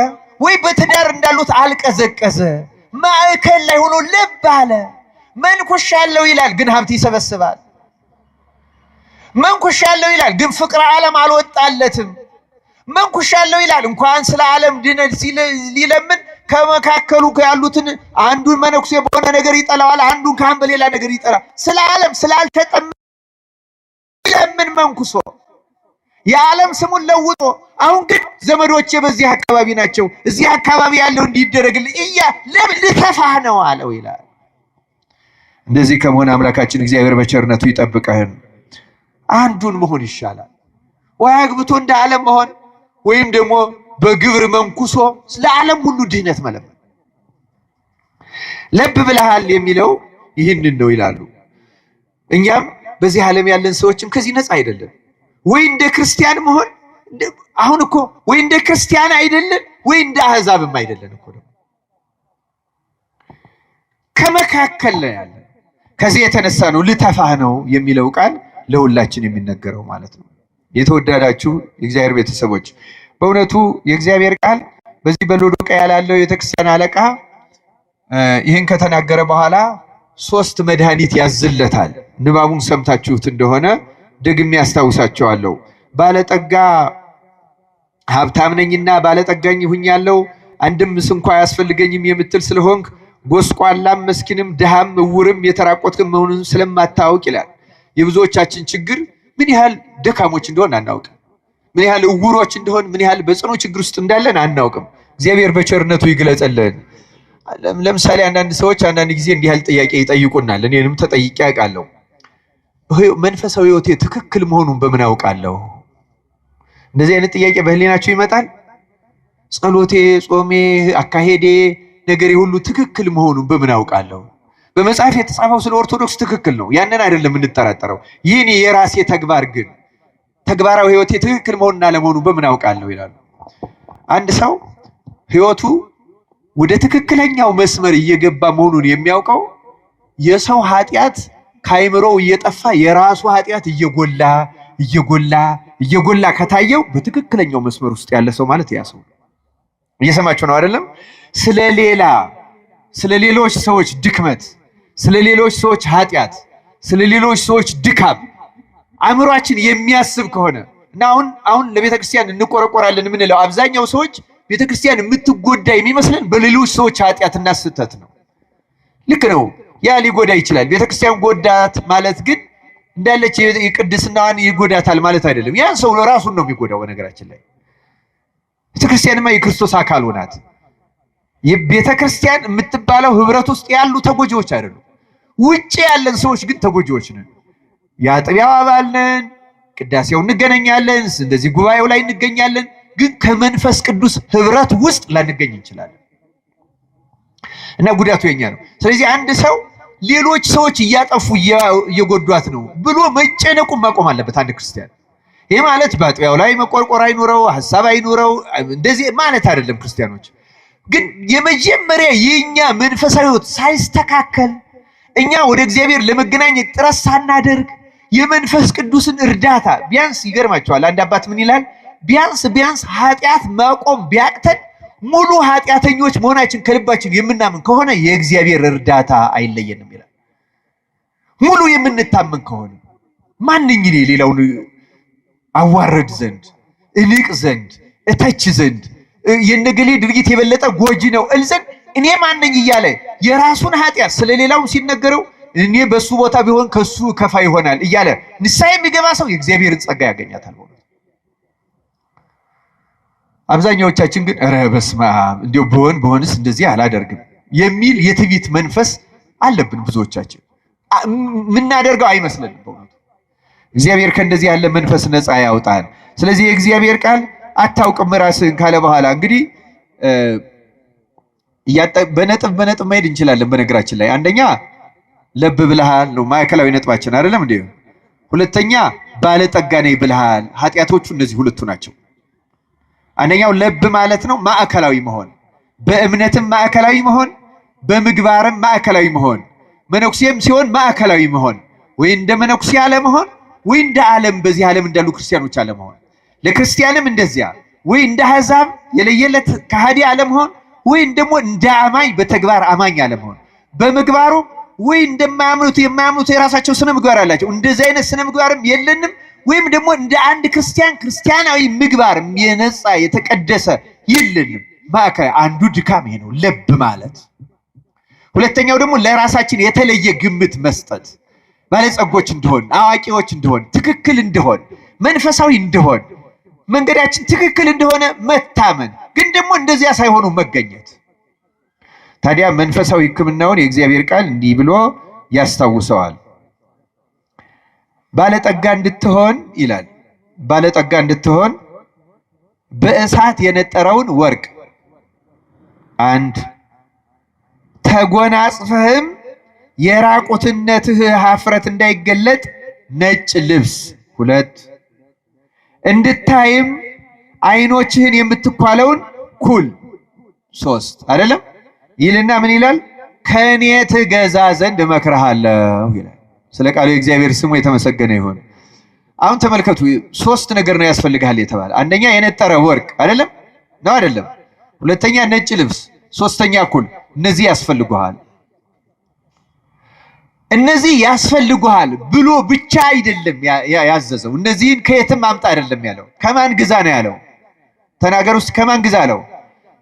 ወይ በትዳር እንዳሉት አልቀዘቀዘ። ማዕከል ላይ ሆኖ ልብ አለ። መንኩሻለሁ ይላል ግን ሀብት ይሰበስባል። መንኩሻለሁ ይላል ግን ፍቅረ ዓለም አልወጣለትም። መንኩሻለሁ ይላል እንኳን ስለ ዓለም ድነት ሊለምን ከመካከሉ ያሉትን አንዱን መነኩሴ በሆነ ነገር ይጠላዋል፣ አንዱን ካህን በሌላ ነገር ይጠላል። ስለ ዓለም ስላልተጠመ ለምን መንኩሶ የዓለም ስሙን ለውጦ አሁን ግን ዘመዶቼ በዚህ አካባቢ ናቸው፣ እዚህ አካባቢ ያለው እንዲደረግልኝ ለምን ልተፋህ ነው አለው ይላል። እንደዚህ ከመሆን አምላካችን እግዚአብሔር በቸርነቱ ይጠብቀን። አንዱን መሆን ይሻላል። ወይ አግብቶ እንደ ዓለም መሆን ወይም ደግሞ በግብር መንኩሶ ስለ ዓለም ሁሉ ድህነት መለመን። ለብ ብለሃል የሚለው ይህንን ነው ይላሉ። እኛም በዚህ ዓለም ያለን ሰዎችም ከዚህ ነፃ አይደለም። ወይ እንደ ክርስቲያን መሆን አሁን እኮ ወይ እንደ ክርስቲያን አይደለም ወይ እንደ አህዛብም አይደለም እኮ ነው። ከመካከል ላይ ያለ ከዚህ የተነሳ ነው ልተፋህ ነው የሚለው ቃል ለሁላችን የሚነገረው ማለት ነው። የተወደዳችሁ የእግዚአብሔር ቤተሰቦች በእውነቱ የእግዚአብሔር ቃል በዚህ በሎዶቅያ ያለው የቤተክርስቲያን አለቃ ይህን ከተናገረ በኋላ 3 መድኃኒት ያዝለታል። ንባቡን ሰምታችሁት እንደሆነ ደግሜ ያስታውሳቸዋለሁ። ባለጠጋ ሀብታም ነኝና ባለጠጋኝ ሁኛለሁ፣ አንድም እንኳ አያስፈልገኝም የምትል ስለሆንክ ጎስቋላም መስኪንም ድሃም እውርም የተራቆትክም መሆኑን ስለማታውቅ ይላል። የብዙዎቻችን ችግር ምን ያህል ደካሞች እንደሆን አናውቅም። ምን ያህል እውሮች እንደሆን፣ ምን ያህል በጽኑ ችግር ውስጥ እንዳለን አናውቅም። እግዚአብሔር በቸርነቱ ይግለጽልን። ለምሳሌ አንዳንድ ሰዎች አንዳንድ ጊዜ እንዲህ ያህል ጥያቄ ይጠይቁናል። እኔንም ተጠይቄ አውቃለሁ። መንፈሳዊ ሕይወቴ ትክክል መሆኑን በምን አውቃለሁ? እንደዚህ አይነት ጥያቄ በህሊናቸው ይመጣል። ጸሎቴ፣ ጾሜ፣ አካሄዴ፣ ነገሬ ሁሉ ትክክል መሆኑን በምን አውቃለሁ? በመጽሐፍ የተጻፈው ስለ ኦርቶዶክስ ትክክል ነው፣ ያንን አይደለም የምንጠራጠረው። ይህን የራሴ ተግባር ግን ተግባራዊ ሕይወቴ ትክክል መሆንና ለመሆኑን በምን አውቃለሁ ይላሉ። አንድ ሰው ሕይወቱ ወደ ትክክለኛው መስመር እየገባ መሆኑን የሚያውቀው የሰው ኃጢአት ከአይምሮው እየጠፋ የራሱ ኃጢአት እየጎላ ከታየው በትክክለኛው መስመር ውስጥ ያለ ሰው ማለት ያ ሰው። እየሰማችሁ ነው አይደለም? ስለ ሌሎች ሰዎች ድክመት፣ ስለ ሌሎች ሰዎች ኃጢአት፣ ስለ ሌሎች ሰዎች ድካም አእምሯችን የሚያስብ ከሆነ እና አሁን ለቤተክርስቲያን እንቆረቆራለን የምንለው አብዛኛው ሰዎች ቤተክርስቲያን የምትጎዳ የሚመስለን በሌሎች ሰዎች ኃጢአትና ስህተት ነው። ልክ ነው፣ ያ ሊጎዳ ይችላል። ቤተክርስቲያን ጎዳት ማለት ግን እንዳለች የቅድስናዋን ይጎዳታል ማለት አይደለም። ያን ሰው ራሱን ነው የሚጎዳው። በነገራችን ላይ ቤተክርስቲያንማ የክርስቶስ አካል ሆናት። የቤተክርስቲያን የምትባለው ህብረት ውስጥ ያሉ ተጎጂዎች አይደሉም። ውጭ ያለን ሰዎች ግን ተጎጂዎች ነን። የአጥቢያው አባል ነን፣ ቅዳሴው እንገናኛለን፣ እንደዚህ ጉባኤው ላይ እንገኛለን፣ ግን ከመንፈስ ቅዱስ ህብረት ውስጥ ላንገኝ እንችላለን እና ጉዳቱ የኛ ነው። ስለዚህ አንድ ሰው ሌሎች ሰዎች እያጠፉ እየጎዷት ነው ብሎ መጨነቁን ማቆም አለበት አንድ ክርስቲያን። ይህ ማለት በአጥቢያው ላይ መቆርቆር አይኑረው፣ ሐሳብ አይኑረው እንደዚህ ማለት አይደለም። ክርስቲያኖች ግን የመጀመሪያ የኛ መንፈሳዊ ህይወት ሳይስተካከል እኛ ወደ እግዚአብሔር ለመገናኘት ጥረት ሳናደርግ የመንፈስ ቅዱስን እርዳታ ቢያንስ ይገርማቸዋል። አንድ አባት ምን ይላል? ቢያንስ ኃጢአት ማቆም ቢያቅተን ሙሉ ኃጢአተኞች መሆናችን ከልባችን የምናምን ከሆነ የእግዚአብሔር እርዳታ አይለየንም ይላል። ሙሉ የምንታመን ከሆነ ማንኝ እኔ ሌላውን አዋረድ ዘንድ እንቅ ዘንድ እተች ዘንድ የነገሌ ድርጊት የበለጠ ጎጂ ነው እል ዘንድ እኔ ማንኝ እያለ የራሱን ኃጢአት ስለሌላው ሲነገረው እኔ በሱ ቦታ ቢሆን ከሱ ከፋ ይሆናል እያለ ንስሐ የሚገባ ሰው የእግዚአብሔርን ጸጋ ያገኛታል። አብዛኛዎቻችን ግን ኧረ በስመ አብ እንዲያው በሆንስ እንደዚህ አላደርግም የሚል የትዕቢት መንፈስ አለብን ብዙዎቻችን። የምናደርገው አይመስለንም በእውነቱ። እግዚአብሔር ከእንደዚህ ያለ መንፈስ ነፃ ያውጣል። ስለዚህ የእግዚአብሔር ቃል አታውቅም ራስህን ካለ በኋላ እንግዲህ በነጥብ መሄድ እንችላለን። በነገራችን ላይ አንደኛ ለብ ብለሃል ነው ማዕከላዊ ነጥባችን አይደለም እንዴ? ሁለተኛ ባለጠጋ ነኝ ብለሃል። ኃጢአቶቹ እነዚህ ሁለቱ ናቸው። አንደኛው ለብ ማለት ነው ማዕከላዊ መሆን፣ በእምነትም ማዕከላዊ መሆን፣ በምግባርም ማዕከላዊ መሆን፣ መነኩሴም ሲሆን ማዕከላዊ መሆን፣ ወይ እንደ መነኩሴ አለመሆን፣ ወይ እንደ ዓለም በዚህ ዓለም እንዳሉ ክርስቲያኖች አለመሆን፣ ለክርስቲያንም እንደዚያ ወይ እንደ አሕዛብ የለየለት ከሃዲ አለመሆን፣ ወይ ደግሞ እንደ አማኝ በተግባር አማኝ አለመሆን በምግባሩ ወይ እንደማያምኑት የማያምኑት የራሳቸው ስነ ምግባር አላቸው እንደዚህ አይነት ስነ ምግባርም የለንም ወይም ደግሞ እንደ አንድ ክርስቲያናዊ ምግባር የነጻ የተቀደሰ የለንም ማከ አንዱ ድካም ይሄ ነው ልብ ማለት ሁለተኛው ደግሞ ለራሳችን የተለየ ግምት መስጠት ባለጸጎች እንደሆን አዋቂዎች እንደሆን ትክክል እንደሆን መንፈሳዊ እንደሆን መንገዳችን ትክክል እንደሆነ መታመን ግን ደግሞ እንደዚያ ሳይሆኑ መገኘት ታዲያ መንፈሳዊ ሕክምናውን የእግዚአብሔር ቃል እንዲህ ብሎ ያስታውሰዋል ባለጠጋ እንድትሆን ይላል ባለጠጋ እንድትሆን በእሳት የነጠረውን ወርቅ አንድ ተጎናጽፈህም የራቁትነትህ ሀፍረት እንዳይገለጥ ነጭ ልብስ ሁለት እንድታይም አይኖችህን የምትኳለውን ኩል ሶስት አይደለም ይልና ምን ይላል ከኔ ትገዛ ዘንድ እመክርሃለሁ ይላል ስለ ቃሉ የእግዚአብሔር ስሙ የተመሰገነ ይሁን አሁን ተመልከቱ ሶስት ነገር ነው ያስፈልጋል የተባለ አንደኛ የነጠረ ወርቅ አይደለም ነው አይደለም ሁለተኛ ነጭ ልብስ ሶስተኛ ኩል እነዚህ ያስፈልጉሃል እነዚህ ያስፈልጉሃል ብሎ ብቻ አይደለም ያዘዘው እነዚህን ከየትም አምጣ አይደለም ያለው ከማን ግዛ ነው ያለው ተናገር ውስጥ ከማን ግዛ ነው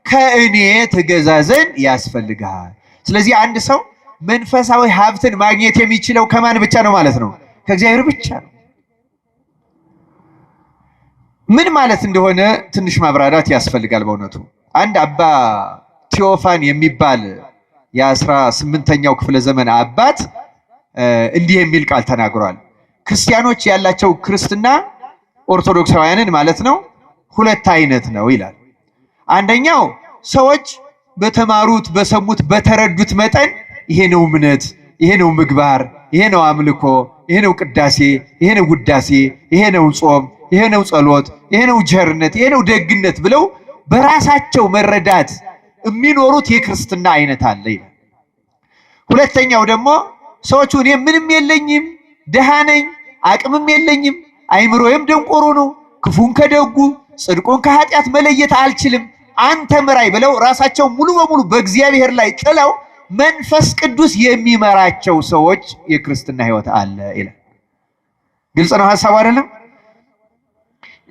ከእኔ ትገዛ ዘንድ ያስፈልጋል ስለዚህ አንድ ሰው መንፈሳዊ ሀብትን ማግኘት የሚችለው ከማን ብቻ ነው ማለት ነው ከእግዚአብሔር ብቻ ነው ምን ማለት እንደሆነ ትንሽ ማብራራት ያስፈልጋል በእውነቱ አንድ አባ ቴዎፋን የሚባል የ18ኛው ክፍለ ዘመን አባት እንዲህ የሚል ቃል ተናግሯል ክርስቲያኖች ያላቸው ክርስትና ኦርቶዶክሳውያንን ማለት ነው ሁለት አይነት ነው ይላል አንደኛው ሰዎች በተማሩት በሰሙት በተረዱት መጠን ይሄ ነው እምነት ይሄ ነው ምግባር ይሄ ነው አምልኮ ይሄ ነው ቅዳሴ ይሄ ነው ውዳሴ ይሄ ነው ጾም ይሄ ነው ጸሎት ይሄ ነው ቸርነት ይሄ ነው ደግነት ብለው በራሳቸው መረዳት የሚኖሩት የክርስትና አይነት አለ ይላል ሁለተኛው ደግሞ ሰዎቹ እኔ ምንም የለኝም ደሃ ነኝ አቅምም የለኝም አይምሮዬም ደንቆሮ ነው ክፉን ከደጉ ጽድቁን ከኃጢአት መለየት አልችልም አንተ ምራይ ብለው ራሳቸው ሙሉ በሙሉ በእግዚአብሔር ላይ ጥለው መንፈስ ቅዱስ የሚመራቸው ሰዎች የክርስትና ህይወት አለ ይላል ግልጽ ነው ሐሳቡ አይደለም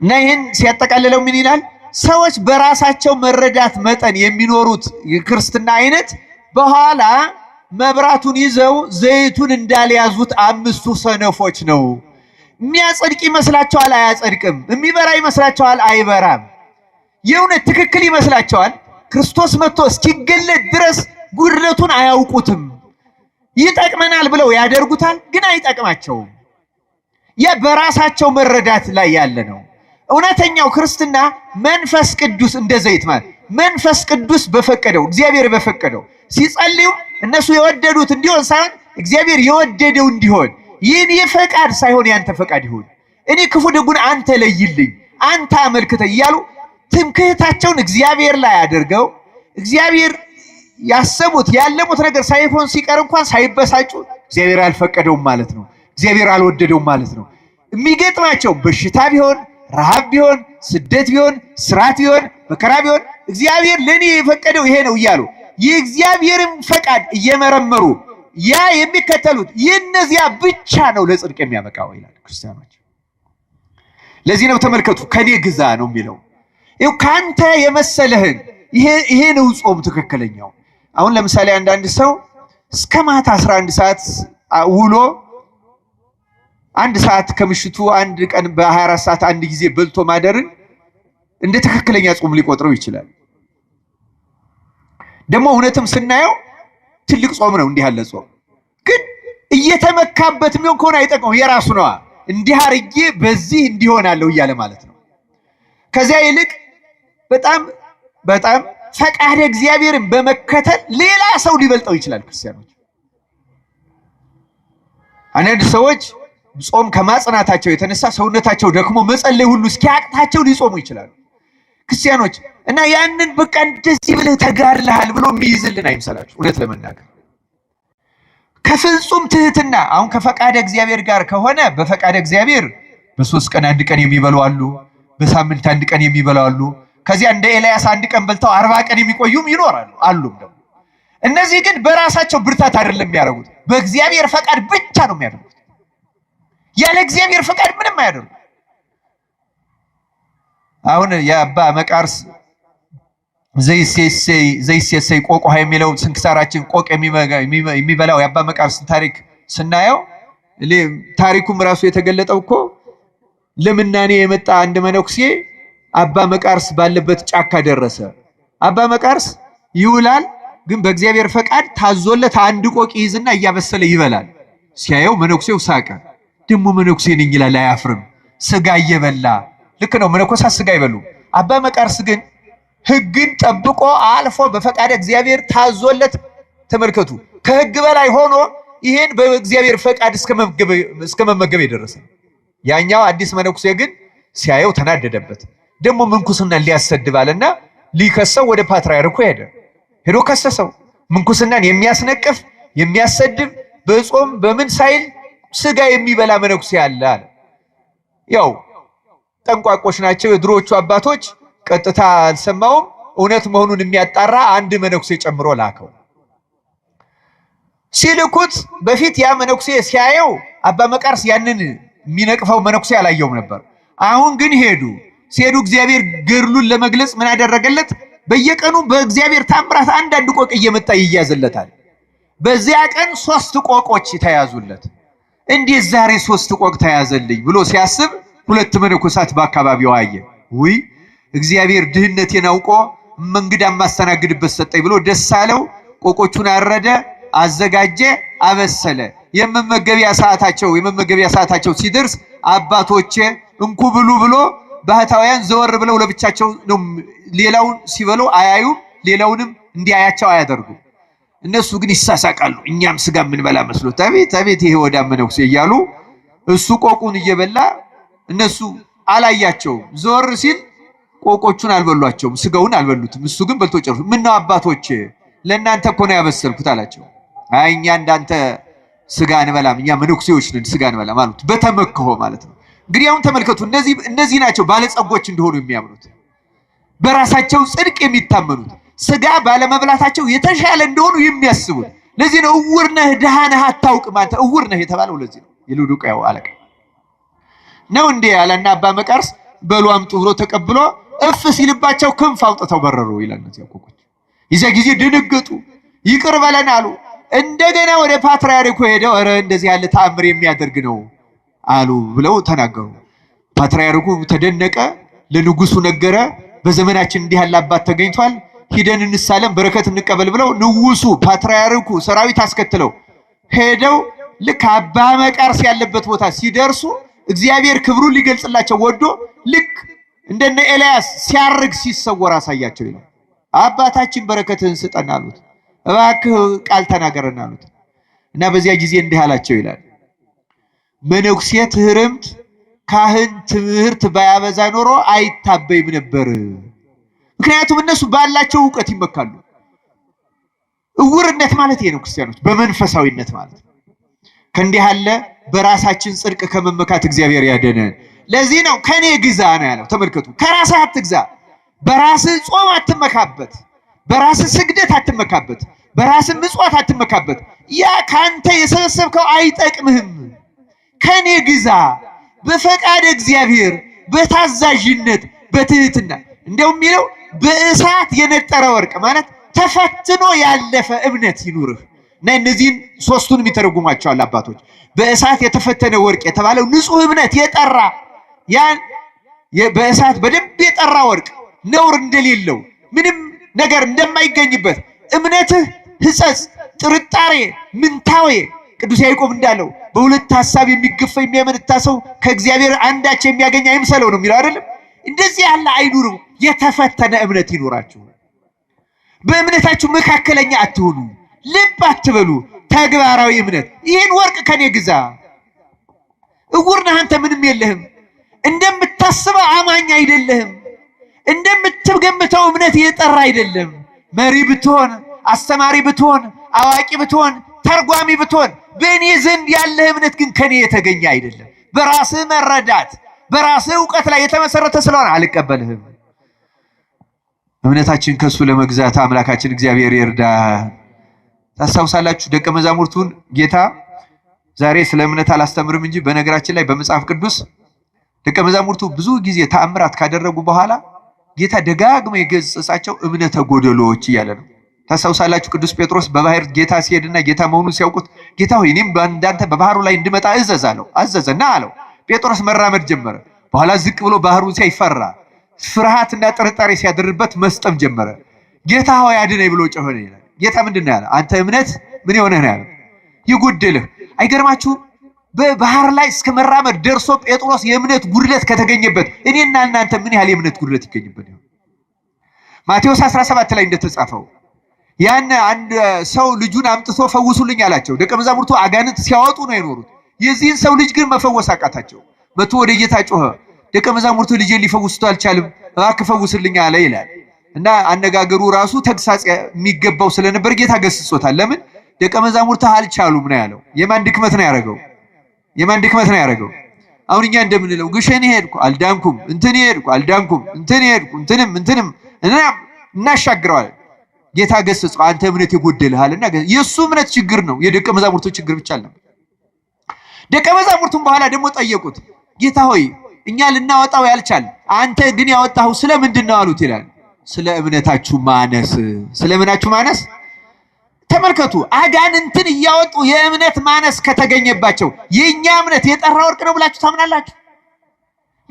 እና ይሄን ሲያጠቃልለው ምን ይላል ሰዎች በራሳቸው መረዳት መጠን የሚኖሩት የክርስትና አይነት በኋላ መብራቱን ይዘው ዘይቱን እንዳልያዙት አምስቱ ሰነፎች ነው የሚያጸድቅ ይመስላቸዋል አያጸድቅም የሚበራ ይመስላቸዋል አይበራም የእውነት ትክክል ይመስላቸዋል ክርስቶስ መጥቶ እስኪገለጥ ድረስ ጉድለቱን አያውቁትም ይጠቅመናል ብለው ያደርጉታል ግን አይጠቅማቸውም ያ በራሳቸው መረዳት ላይ ያለ ነው እውነተኛው ክርስትና መንፈስ ቅዱስ እንደ ዘይት ማለት መንፈስ ቅዱስ በፈቀደው እግዚአብሔር በፈቀደው ሲጸልዩ እነሱ የወደዱት እንዲሆን ሳይሆን እግዚአብሔር የወደደው እንዲሆን ይህን የፈቃድ ሳይሆን ያንተ ፈቃድ ይሁን እኔ ክፉ ደጉን አንተ ለይልኝ አንተ አመልክተኝ እያሉ ትምክህታቸውን እግዚአብሔር ላይ አድርገው እግዚአብሔር ያሰቡት ያለሙት ነገር ሳይሆን ሲቀር እንኳን ሳይበሳጩ እግዚአብሔር አልፈቀደውም ማለት ነው እግዚአብሔር አልወደደውም ማለት ነው የሚገጥማቸው በሽታ ቢሆን ረሃብ ቢሆን ስደት ቢሆን ስራት ቢሆን መከራ ቢሆን እግዚአብሔር ለኔ የፈቀደው ይሄ ነው እያሉ የእግዚአብሔርን ፈቃድ እየመረመሩ ያ የሚከተሉት የነዚያ ብቻ ነው ለጽድቅ የሚያበቃው ይላል ክርስቲያኖች ለዚህ ነው ተመልከቱ ከኔ ግዛ ነው የሚለው ይው ካንተ የመሰለህን ይሄ ነው ጾም ትክክለኛው አሁን ለምሳሌ አንድ ሰው እስከ ማታ 11 ሰዓት ውሎ አንድ ሰዓት ከምሽቱ አንድ ቀን በ24 ሰዓት አንድ ጊዜ በልቶ ማደርን እንደ ትክክለኛ ጾም ሊቆጥረው ይችላል ደግሞ እውነትም ስናየው ትልቅ ጾም ነው እንዲህ ያለ ጾም ግን እየተመካበት ምን ከሆነ አይጠቅመው የራሱ ነው እንዲህ አርጌ በዚህ እንዲሆናለው እያለ ማለት ነው ከዚያ ይልቅ በጣም ፈቃደ እግዚአብሔርን በመከተል ሌላ ሰው ሊበልጠው ይችላል ክርስቲያኖች አንዳንድ ሰዎች ጾም ከማጽናታቸው የተነሳ ሰውነታቸው ደክሞ መጸለይ ሁሉ እስኪያቅታቸው ሊጾሙ ይችላሉ ክርስቲያኖች እና ያንን በቃ እንደዚህ ብለህ ተጋድለሃል ብሎ የሚይዝልን አይምሰላችሁ እውነት ለመናገር ከፍጹም ትህትና አሁን ከፈቃደ እግዚአብሔር ጋር ከሆነ በፈቃደ እግዚአብሔር በ3 ቀን አንድ ቀን የሚበሉ አሉ በሳምንት አንድ ቀን የሚበሉ አሉ ከዚያ እንደ ኤልያስ አንድ ቀን በልተው 40 ቀን የሚቆዩም ይኖራሉ አሉም ደግሞ። እነዚህ ግን በራሳቸው ብርታት አይደለም የሚያደርጉት፣ በእግዚአብሔር ፈቃድ ብቻ ነው የሚያደርጉት። ያለ እግዚአብሔር ፈቃድ ምንም አያደርጉ። አሁን የአባ መቃርስ ዘይሴሰይ ቆቆሃ የሚለው ስንክሳራችን ቆቅ የሚበላው የአባ መቃርስን ታሪክ ስናየው ታሪኩም ራሱ የተገለጠው እኮ ለምናኔ የመጣ አንድ መነኩሴ አባ መቃርስ ባለበት ጫካ ደረሰ። አባ መቃርስ ይውላል፣ ግን በእግዚአብሔር ፈቃድ ታዞለት አንድ ቆቅ ይዝና እያበሰለ ይበላል። ሲያየው መነኩሴው ሳቀ። ደሞ መነኩሴ ነኝ ይላል፣ አያፍርም። ስጋ እየበላ ልክ ነው፣ መነኮሳት ስጋ ይበሉ። አባ መቃርስ ግን ሕግን ጠብቆ አልፎ በፈቃድ እግዚአብሔር ታዞለት፣ ተመልከቱ፣ ከሕግ በላይ ሆኖ ይሄን በእግዚአብሔር ፈቃድ እስከ መመገብ የደረሰ። ያኛው አዲስ መነኩሴ ግን ሲያየው ተናደደበት። ደግሞ ምንኩስና ሊያሰድባልና ሊከሰው ወደ ፓትርያርኩ ሄዶ ከሰሰው። ምንኩስናን የሚያስነቅፍ የሚያሰድብ በጾም በምን ሳይል ስጋ የሚበላ መነኩሴ አለ አለ። ያው ጠንቋቆች ናቸው የድሮዎቹ አባቶች። ቀጥታ አልሰማውም። እውነት መሆኑን የሚያጣራ አንድ መነኩሴ ጨምሮ ላከው። ሲልኩት በፊት ያ መነኩሴ ሲያየው አባ መቃርስ ያንን የሚነቅፈው መነኩሴ አላየውም ነበር። አሁን ግን ሲሄዱ እግዚአብሔር ገድሉን ለመግለጽ ምን አደረገለት? በየቀኑ በእግዚአብሔር ታምራት አንዳንድ ቆቅ እየመጣ ይያዝለታል። በዚያ ቀን 3 ቆቆች ተያዙለት። እንዴት ዛሬ 3 ቆቅ ተያዘልኝ ብሎ ሲያስብ 2 መነኮሳት በአካባቢው አየ። ውይ እግዚአብሔር ድህነቴን አውቆ መንግዳ ማስተናግድበት ሰጠኝ ብሎ ደስ አለው። ቆቆቹን አረደ፣ አዘጋጀ፣ አበሰለ። የመመገቢያ ሰዓታቸው ሲደርስ አባቶቼ እንኩ ብሉ ብሎ ባህታውያን ዘወር ብለው ለብቻቸው ነው። ሌላውን ሲበሉ አያዩም፣ ሌላውንም እንዲያያቸው አያደርጉ። እነሱ ግን ይሳሳቃሉ። እኛም ስጋ ምንበላ መስሎት አቤት ይሄ ወዳ መነኩሴ እያሉ እሱ ቆቁን እየበላ እነሱ አላያቸውም። ዘወር ሲል ቆቆቹን አልበሏቸውም፣ ስጋውን አልበሉትም። እሱ ግን በልቶ ጨርሶ ምነው አባቶቼ ለእናንተ እኮ ነው ያበሰልኩት አላቸው። አይ እኛ እንዳንተ ስጋ እንበላም፣ እኛ መነኩሴዎች ነን፣ ስጋ እንበላም አሉት። በተመክሆ ማለት ነው። እንግዲህ አሁን ተመልከቱ፣ እነዚህ ናቸው ባለጸጎች እንደሆኑ የሚያምኑት፣ በራሳቸው ጽድቅ የሚታመኑት፣ ስጋ ባለመብላታቸው የተሻለ እንደሆኑ የሚያስቡት። ለዚህ ነው እውር ነህ ድሃ ነህ አታውቅም አንተ እውር ነህ የተባለው። ለዚህ ነው የሉዱቃው አለቃ ነው እንዴ ያለና አባ መቃርስ በሉ አምጡ ብሎ ተቀብሎ እፍ ሲልባቸው ክንፍ አውጥተው በረሩ ይላል። እነዚህ ቆቆች ይዘህ ጊዜ ደነገጡ፣ ይቅር በለን አሉ። እንደገና ወደ ፓትርያርኩ ሄደው ኧረ እንደዚህ ያለ ተአምር የሚያደርግ ነው አሉ ብለው ተናገሩ። ፓትርያርኩ ተደነቀ፣ ለንጉሱ ነገረ። በዘመናችን እንዲህ ያለ አባት ተገኝቷል፣ ሂደን እንሳለም በረከት እንቀበል ብለው ንጉሱ ፓትርያርኩ ሰራዊት አስከትለው ሄደው ልክ አባ መቃርስ ያለበት ቦታ ሲደርሱ እግዚአብሔር ክብሩን ሊገልጽላቸው ወዶ ልክ እንደነ ኤልያስ ሲያርግ ሲሰወር አሳያቸው ይላል። አባታችን በረከትህን ስጠን አሉት። እባክህ ቃል ተናገረን አሉት። እና በዚያ ጊዜ እንዲህ አላቸው ይላል፣ መነኩሴ ትህርምት ካህን ትምህርት ባያበዛ ኖሮ አይታበይም ነበር። ምክንያቱም እነሱ ባላቸው ዕውቀት ይመካሉ። እውርነት ማለት ይሄ ነው ክርስቲያኖች፣ በመንፈሳዊነት ማለት ከእንዲህ ያለ በራሳችን ጽድቅ ከመመካት እግዚአብሔር ያደነን። ለዚህ ነው ከኔ ግዛ ነው ያለው። ተመልከቱ፣ ከራስህ አትግዛ። በራስህ ጾም አትመካበት፣ በራስህ ስግደት አትመካበት፣ በራስህ ምጽዋት አትመካበት። ያ ካንተ የሰበሰብከው አይጠቅምህም። ከኔ ግዛ በፈቃድ እግዚአብሔር በታዛዥነት በትህትና። እንደውም የሚለው በእሳት የነጠረ ወርቅ ማለት ተፈትኖ ያለፈ እምነት ይኑርህ። እና እነዚህን ሶስቱን የሚተረጉሟቸዋል አባቶች። በእሳት የተፈተነ ወርቅ የተባለው ንጹህ እምነት የጠራ ያን በእሳት በደንብ የጠራ ወርቅ ነውር እንደሌለው ምንም ነገር እንደማይገኝበት እምነትህ ሕጸጽ፣ ጥርጣሬ፣ ምንታዌ ቅዱስ ያዕቆብ እንዳለው በሁለት ሐሳብ የሚገፋ የሚያመነታ ሰው ከእግዚአብሔር አንዳች የሚያገኝ አይምሰለው ነው የሚለው አይደለም። እንደዚህ ያለ አይኑር። የተፈተነ እምነት ይኖራችሁ። በእምነታችሁ መካከለኛ አትሆኑ፣ ልብ አትበሉ። ተግባራዊ እምነት። ይህን ወርቅ ከኔ ግዛ። እውር ነህ አንተ፣ ምንም የለህም። እንደምታስበው አማኝ አይደለህም። እንደምትገምተው እምነት የጠራ አይደለም። መሪ ብትሆን፣ አስተማሪ ብትሆን፣ አዋቂ ብትሆን፣ ተርጓሚ ብትሆን፣ በእኔ ዘንድ ያለህ እምነት ግን ከኔ የተገኘ አይደለም። በራስህ መረዳት በራስህ ዕውቀት ላይ የተመሰረተ ስለሆነ አልቀበልህም። እምነታችን ከሱ ለመግዛት አምላካችን እግዚአብሔር ይርዳ። ታስታውሳላችሁ ደቀ መዛሙርቱን ጌታ ዛሬ ስለ እምነት አላስተምርም እንጂ በነገራችን ላይ በመጽሐፍ ቅዱስ ደቀ መዛሙርቱ ብዙ ጊዜ ተአምራት ካደረጉ በኋላ ጌታ ደጋግሞ የገሰጻቸው እምነተ ጎደሎዎች እያለ ነው። ታስታውሳላችሁ ቅዱስ ጴጥሮስ በባህር ጌታ ሲሄድና ጌታ መሆኑን ሲያውቁት ጌታ ሆይ እኔም እንዳንተ በባህሩ ላይ እንድመጣ እዘዝ አለው። አዘዘና አለው። ጴጥሮስ መራመድ ጀመረ። በኋላ ዝቅ ብሎ ባህሩን ሲያይፈራ ፍርሃትና ጥርጣሬ ሲያድርበት መስጠም ጀመረ። ጌታ ሆይ አድነኝ ብሎ ጮኸ ይላል። ጌታ ምንድነው ያለ? አንተ እምነት ምን የሆነህ ነው ያለው? ይጎድልህ። አይገርማችሁ? በባህር ላይ እስከ መራመድ ደርሶ ጴጥሮስ የእምነት ጉድለት ከተገኘበት እኔና እናንተ ምን ያህል የእምነት ጉድለት ይገኝበት ነው? ማቴዎስ 17 ላይ እንደተጻፈው ያን አንድ ሰው ልጁን አምጥቶ ፈውሱልኝ አላቸው። ደቀ መዛሙርቱ አጋንንት ሲያወጡ ነው የኖሩት። የዚህን ሰው ልጅ ግን መፈወስ አቃታቸው። መጥቶ ወደ ጌታ ጮኸ። ደቀ መዛሙርቱ ልጄን ሊፈውሱት አልቻለም፣ እባክህ ፈውስልኝ አለ ይላል። እና አነጋገሩ ራሱ ተግሳጽ የሚገባው ስለነበር ጌታ ገስጾታል። ለምን? ደቀ መዛሙርቱ አልቻሉም ነው ያለው። የማን ድክመት ነው ያደረገው? የማን ድክመት ነው ያደረገው? አሁን እኛ እንደምንለው ግሸን ሄድኩ አልዳንኩም፣ እንትን ሄድኩ አልዳንኩም፣ እንትን ሄድኩ እንትንም እናሻግረዋል። ጌታ ገስጾ አንተ እምነት ይጎድልሃልና የሱ እምነት ችግር ነው፣ የደቀ መዛሙርቱ ችግር ብቻ አለ። ደቀ መዛሙርቱም በኋላ ደግሞ ጠየቁት፣ ጌታ ሆይ እኛ ልናወጣው ያልቻል አንተ ግን ያወጣው ስለምንድን ነው አሉት ይላል። ስለ እምነታችሁ ማነስ። ስለ እምነታችሁ ማነስ። ተመልከቱ፣ አጋንንትን እያወጡ የእምነት ማነስ ከተገኘባቸው የኛ እምነት የጠራ ወርቅ ነው ብላችሁ ታምናላችሁ?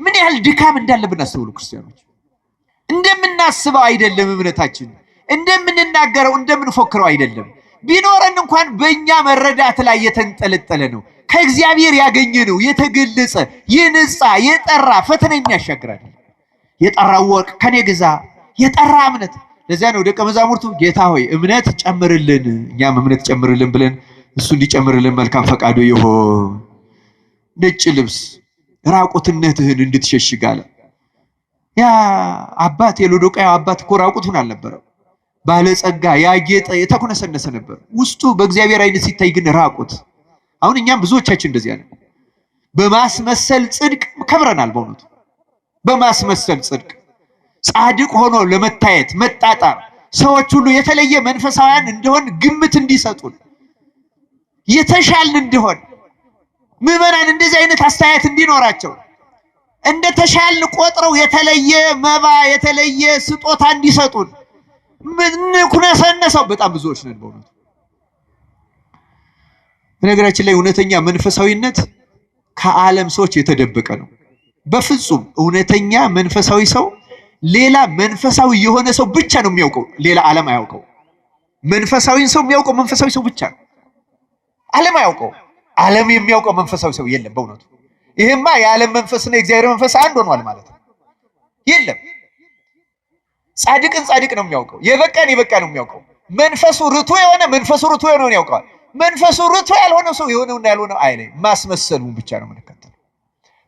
ምን ያህል ድካም እንዳለብን አስተውሉ ክርስቲያኖች። እንደምናስበው አይደለም እምነታችን፣ እንደምንናገረው እንደምንፎክረው አይደለም። ቢኖረን እንኳን በእኛ መረዳት ላይ የተንጠለጠለ ነው። ከእግዚአብሔር ያገኘ ነው፣ የተገለጸ የነጻ የጠራ ፈተና የሚያሻግራል። የጠራው ወርቅ ከኔ ግዛ፣ የጠራ እምነት። ለዚያ ነው ደቀ መዛሙርቱ ጌታ ሆይ እምነት ጨምርልን፣ እኛም እምነት ጨምርልን ብለን እሱ እንዲጨምርልን መልካም ፈቃዱ ይሁን። ነጭ ልብስ ራቁትነትህን እንድትሸሽግ አለ። ያ አባት የሎዶቅያው አባት እኮ ራቁቱን አልነበረም። ባለጸጋ ያጌጠ የተኮነሰነሰ ነበር። ውስጡ በእግዚአብሔር አይነት ሲታይ ግን ራቁት። አሁን እኛም ብዙዎቻችን እንደዚህ አይደል? በማስመሰል ጽድቅ ከብረናል። በእውነቱ በማስመሰል ጽድቅ ጻድቅ ሆኖ ለመታየት መጣጣር፣ ሰዎች ሁሉ የተለየ መንፈሳውያን እንደሆን ግምት እንዲሰጡን፣ የተሻልን እንደሆን ምዕመናን እንደዚህ አይነት አስተያየት እንዲኖራቸው እንደተሻልን ቆጥረው የተለየ መባ የተለየ ስጦታ እንዲሰጡን ምን ኩነሰነሰው በጣም ብዙዎች ነን በእውነቱ። በነገራችን ላይ እውነተኛ መንፈሳዊነት ከዓለም ሰዎች የተደበቀ ነው። በፍጹም እውነተኛ መንፈሳዊ ሰው ሌላ መንፈሳዊ የሆነ ሰው ብቻ ነው የሚያውቀው፣ ሌላ ዓለም አያውቀው። መንፈሳዊን ሰው የሚያውቀው መንፈሳዊ ሰው ብቻ ነው። ዓለም አያውቀው። ዓለም የሚያውቀው መንፈሳዊ ሰው የለም በእውነቱ። ይሄማ የዓለም መንፈስና የእግዚአብሔር መንፈስ አንድ ሆኗል ማለት ነው። የለም። ጻድቅን ጻድቅ ነው የሚያውቀው፣ የበቃን የበቃ ነው የሚያውቀው። መንፈሱ ርቱ የሆነ መንፈሱ ርቱ የሆነውን ያውቀዋል። መንፈሱ ርቱ ያልሆነ ሰው የሆነውና ያልሆነው አይለይ፣ ማስመሰሉን ብቻ ነው የምንከተለው።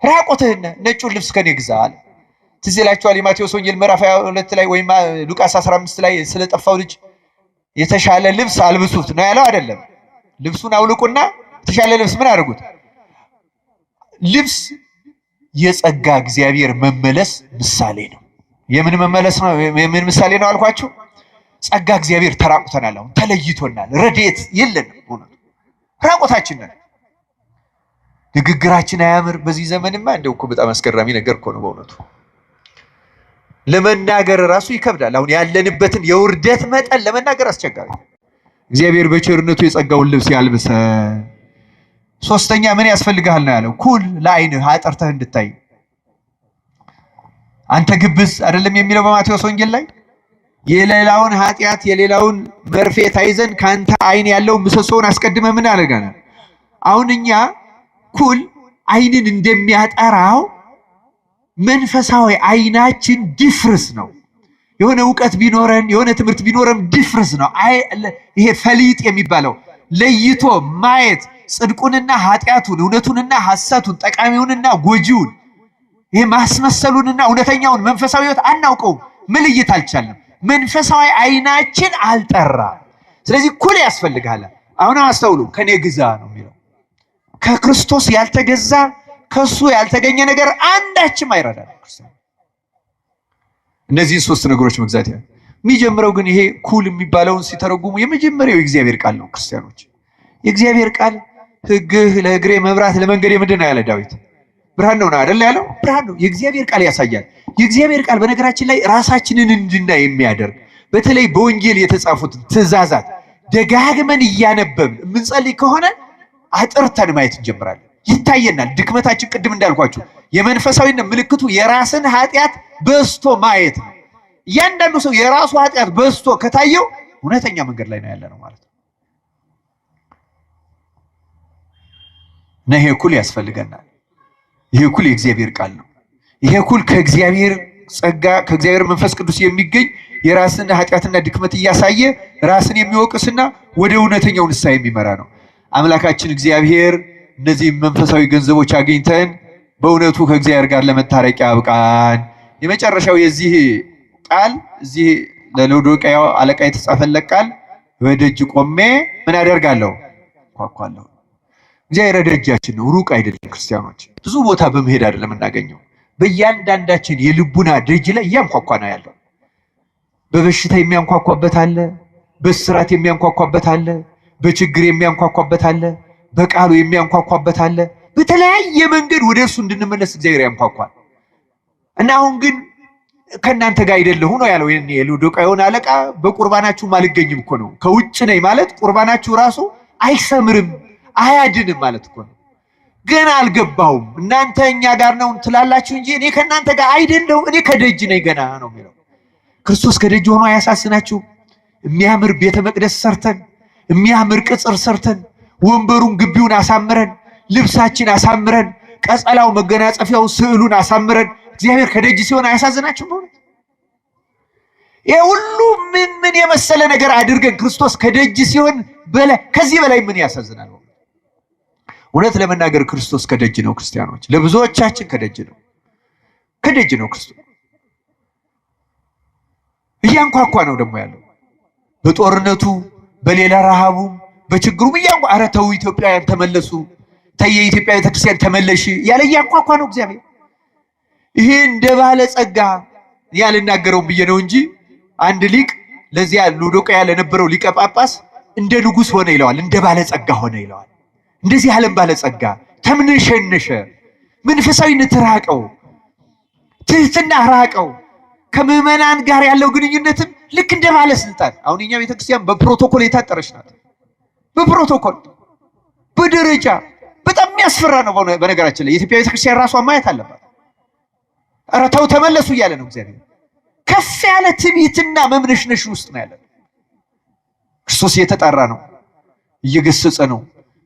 ራቁትህን ነጩን ልብስ ከኔ ግዛ አለ። ትዝ ይላችኋል የማቴዎስ ወንጌል ምዕራፍ 22 ላይ ወይም ሉቃስ 15 ላይ ስለጠፋው ልጅ የተሻለ ልብስ አልብሱት ነው ያለው አይደለም? ልብሱን አውልቁና የተሻለ ልብስ ምን አድርጉት? ልብስ የጸጋ እግዚአብሔር መመለስ ምሳሌ ነው። የምን መመለስ ነው? የምን ምሳሌ ነው አልኳችሁ? ጸጋ እግዚአብሔር ተራቁተናል፣ አሁን ተለይቶናል፣ ረድኤት የለንም፣ ራቁታችን ነን። ንግግራችን አያምር። በዚህ ዘመንማ እንደው እኮ በጣም አስገራሚ ነገር እኮ ነው በእውነቱ። ለመናገር ራሱ ይከብዳል። አሁን ያለንበትን የውርደት መጠን ለመናገር አስቸጋሪ። እግዚአብሔር በቸርነቱ የጸጋውን ልብስ ያልብሰ። ሶስተኛ ምን ያስፈልጋል ነው ያለው? ኩል ለዓይንህ አጥርተህ እንድታይ። አንተ ግብዝ አይደለም የሚለው በማቴዎስ ወንጌል ላይ የሌላውን ኃጢአት የሌላውን መርፌ ታይዘን ካንተ ዓይን ያለው ምሰሶውን አስቀድመህ ምን አደረጋናል? አሁን እኛ ኩል ዓይንን እንደሚያጠራው መንፈሳዊ ዓይናችን ድፍርስ ነው። የሆነ ዕውቀት ቢኖረን የሆነ ትምህርት ቢኖረን ድፍርስ ነው። ይሄ ፈሊጥ የሚባለው ለይቶ ማየት ጽድቁንና ኃጢአቱን እውነቱንና ሐሰቱን ጠቃሚውንና ጎጂውን ይሄ ማስመሰሉንና እውነተኛውን መንፈሳዊ ሕይወት አናውቀው፣ መለየት አልቻለም። መንፈሳዊ ዓይናችን አልጠራ። ስለዚህ ኩል ያስፈልጋል። አሁን አስተውሉ። ከኔ ግዛ ነው የሚለው። ከክርስቶስ ያልተገዛ ከሱ ያልተገኘ ነገር አንዳችም አይረዳም። እነዚህ ሶስት ነገሮች መግዛት የሚጀምረው ግን ይሄ ኩል የሚባለውን ሲተረጉሙ የመጀመሪያው የእግዚአብሔር ቃል ነው። ክርስቲያኖች የእግዚአብሔር ቃል ሕግህ ለእግሬ መብራት ለመንገዴ ምንድን ነው ያለ ዳዊት? ብርሃን ነው አይደል ያለው? ብርሃን ነው። የእግዚአብሔር ቃል ያሳያል። የእግዚአብሔር ቃል በነገራችን ላይ ራሳችንን እንድናይ የሚያደርግ በተለይ በወንጌል የተጻፉት ትእዛዛት ደጋግመን እያነበብን የምንጸልይ ከሆነ አጥርተን ማየት እንጀምራለን። ይታየናል ድክመታችን። ቅድም እንዳልኳችሁ የመንፈሳዊነት ምልክቱ የራስን ኃጢአት በስቶ ማየት ነው። እያንዳንዱ ሰው የራሱ ኃጢአት በስቶ ከታየው እውነተኛ መንገድ ላይ ነው ያለ ነው ማለት ነው። እና ይሄ ኩል ያስፈልገናል። ይሄ ኩል የእግዚአብሔር ቃል ነው። ይሄ ኩል ከእግዚአብሔር ጸጋ ከእግዚአብሔር መንፈስ ቅዱስ የሚገኝ የራስን ኃጢአትና ድክመት እያሳየ ራስን የሚወቅስና ወደ እውነተኛው ንስሐ የሚመራ ነው። አምላካችን እግዚአብሔር እነዚህ መንፈሳዊ ገንዘቦች አግኝተን በእውነቱ ከእግዚአብሔር ጋር ለመታረቅ ያብቃን። የመጨረሻው የዚህ ቃል እዚህ ለሎዶቅያ አለቃ የተጻፈለት ቃል በደጅ ቆሜ ምን አደርጋለሁ? ኳኳለሁ። እግዚአብሔር ደጃችን ነው፣ ሩቅ አይደለም። ክርስቲያኖች ብዙ ቦታ በመሄድ አይደለም እናገኘው። በእያንዳንዳችን የልቡና ደጅ ላይ እያንኳኳ ነው ያለው። በበሽታ የሚያንኳኳበት አለ፣ በስራት የሚያንኳኳበት አለ፣ በችግር የሚያንኳኳበት አለ፣ በቃሉ የሚያንኳኳበት አለ። በተለያየ መንገድ ወደ እርሱ እንድንመለስ እግዚአብሔር ያንኳኳል። እና አሁን ግን ከእናንተ ጋር አይደለሁ ነው ያለው። የሎዶቅያውን አለቃ በቁርባናችሁም አልገኝም እኮ ነው። ከውጭ ነኝ ማለት ቁርባናችሁ ራሱ አይሰምርም አያድንም ማለት እኮ ነው። ገና አልገባሁም እናንተ እኛ ጋር ነው ትላላችሁ እንጂ እኔ ከእናንተ ጋር አይደለሁ፣ እኔ ከደጅ ነኝ ገና ነው የሚለው። ክርስቶስ ከደጅ ሆኖ አያሳስናችሁ? የሚያምር ቤተ መቅደስ ሰርተን የሚያምር ቅጽር ሰርተን ወንበሩን ግቢውን አሳምረን ልብሳችን አሳምረን ቀጸላው መገናጸፊያው ስዕሉን አሳምረን እግዚአብሔር ከደጅ ሲሆን አያሳዝናችሁ? ማለት ይሄ ሁሉ ምን የመሰለ ነገር አድርገን ክርስቶስ ከደጅ ሲሆን ከዚህ በላይ ምን ያሳዝናል? እውነት ለመናገር ክርስቶስ ከደጅ ነው። ክርስቲያኖች ለብዙዎቻችን ከደጅ ነው። ከደጅ ነው ክርስቶስ። እያንኳኳ ነው ደግሞ ያለው በጦርነቱ በሌላ ረሃቡ በችግሩም ኧረ ተው ኢትዮጵያውያን ተመለሱ፣ ተይ የኢትዮጵያ ቤተክርስቲያን ተመለሽ ያለ እያንኳኳ ነው እግዚአብሔር። ይሄ እንደ ባለ ጸጋ ያልናገረው ብዬ ነው እንጂ አንድ ሊቅ ለዚያ ሎዶቅያ ለነበረው ሊቀ ጳጳስ እንደ ንጉሥ ሆነ ይለዋል፣ እንደ ባለ ጸጋ ሆነ ይለዋል። እንደዚህ ዓለም ባለ ጸጋ ተምነሸነሸ፣ መንፈሳዊነት ራቀው፣ ትህትና ራቀው፣ ከምዕመናን ጋር ያለው ግንኙነትም ልክ እንደ ባለ ስልጣን። አሁን እኛ ቤተክርስቲያን በፕሮቶኮል የታጠረች ናት። በፕሮቶኮል በደረጃ በጣም የሚያስፈራ ነው። በነገራችን ላይ የኢትዮጵያ ቤተክርስቲያን ራሷን ማየት አለባት። ኧረ ተው ተመለሱ እያለ ነው እግዚአብሔር። ከፍ ያለ ትዕቢትና መምነሽነሽ ውስጥ ነው ያለ። ክርስቶስ እየተጣራ ነው፣ እየገሰጸ ነው፣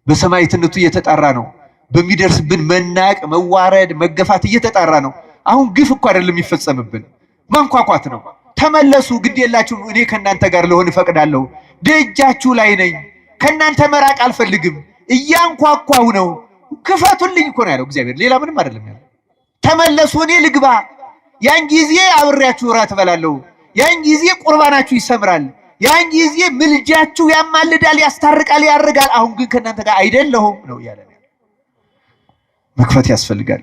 በሰማዕትነቱ እየተጣራ ነው፣ በሚደርስብን መናቅ መዋረድ መገፋት እየተጣራ ነው። አሁን ግፍ እኮ አይደለም የሚፈጸምብን፣ ማንኳኳት ነው። ተመለሱ፣ ግድ የላችሁ፣ እኔ ከእናንተ ጋር ልሆን እፈቅዳለሁ፣ ደጃችሁ ላይ ነኝ፣ ከእናንተ መራቅ አልፈልግም፣ እያንኳኳው ነው፣ ክፈቱልኝ እኮ ነው ያለው እግዚአብሔር። ሌላ ምንም አይደለም ያለው። ተመለሱ፣ እኔ ልግባ፣ ያን ጊዜ አብሬያችሁ እራት እበላለሁ፣ ያን ጊዜ ቁርባናችሁ ይሰምራል፣ ያን ጊዜ ምልጃችሁ ያማልዳል፣ ያስታርቃል፣ ያርጋል። አሁን ግን ከእናንተ ጋር አይደለሁም ነው ያለ። መክፈት ያስፈልጋል፣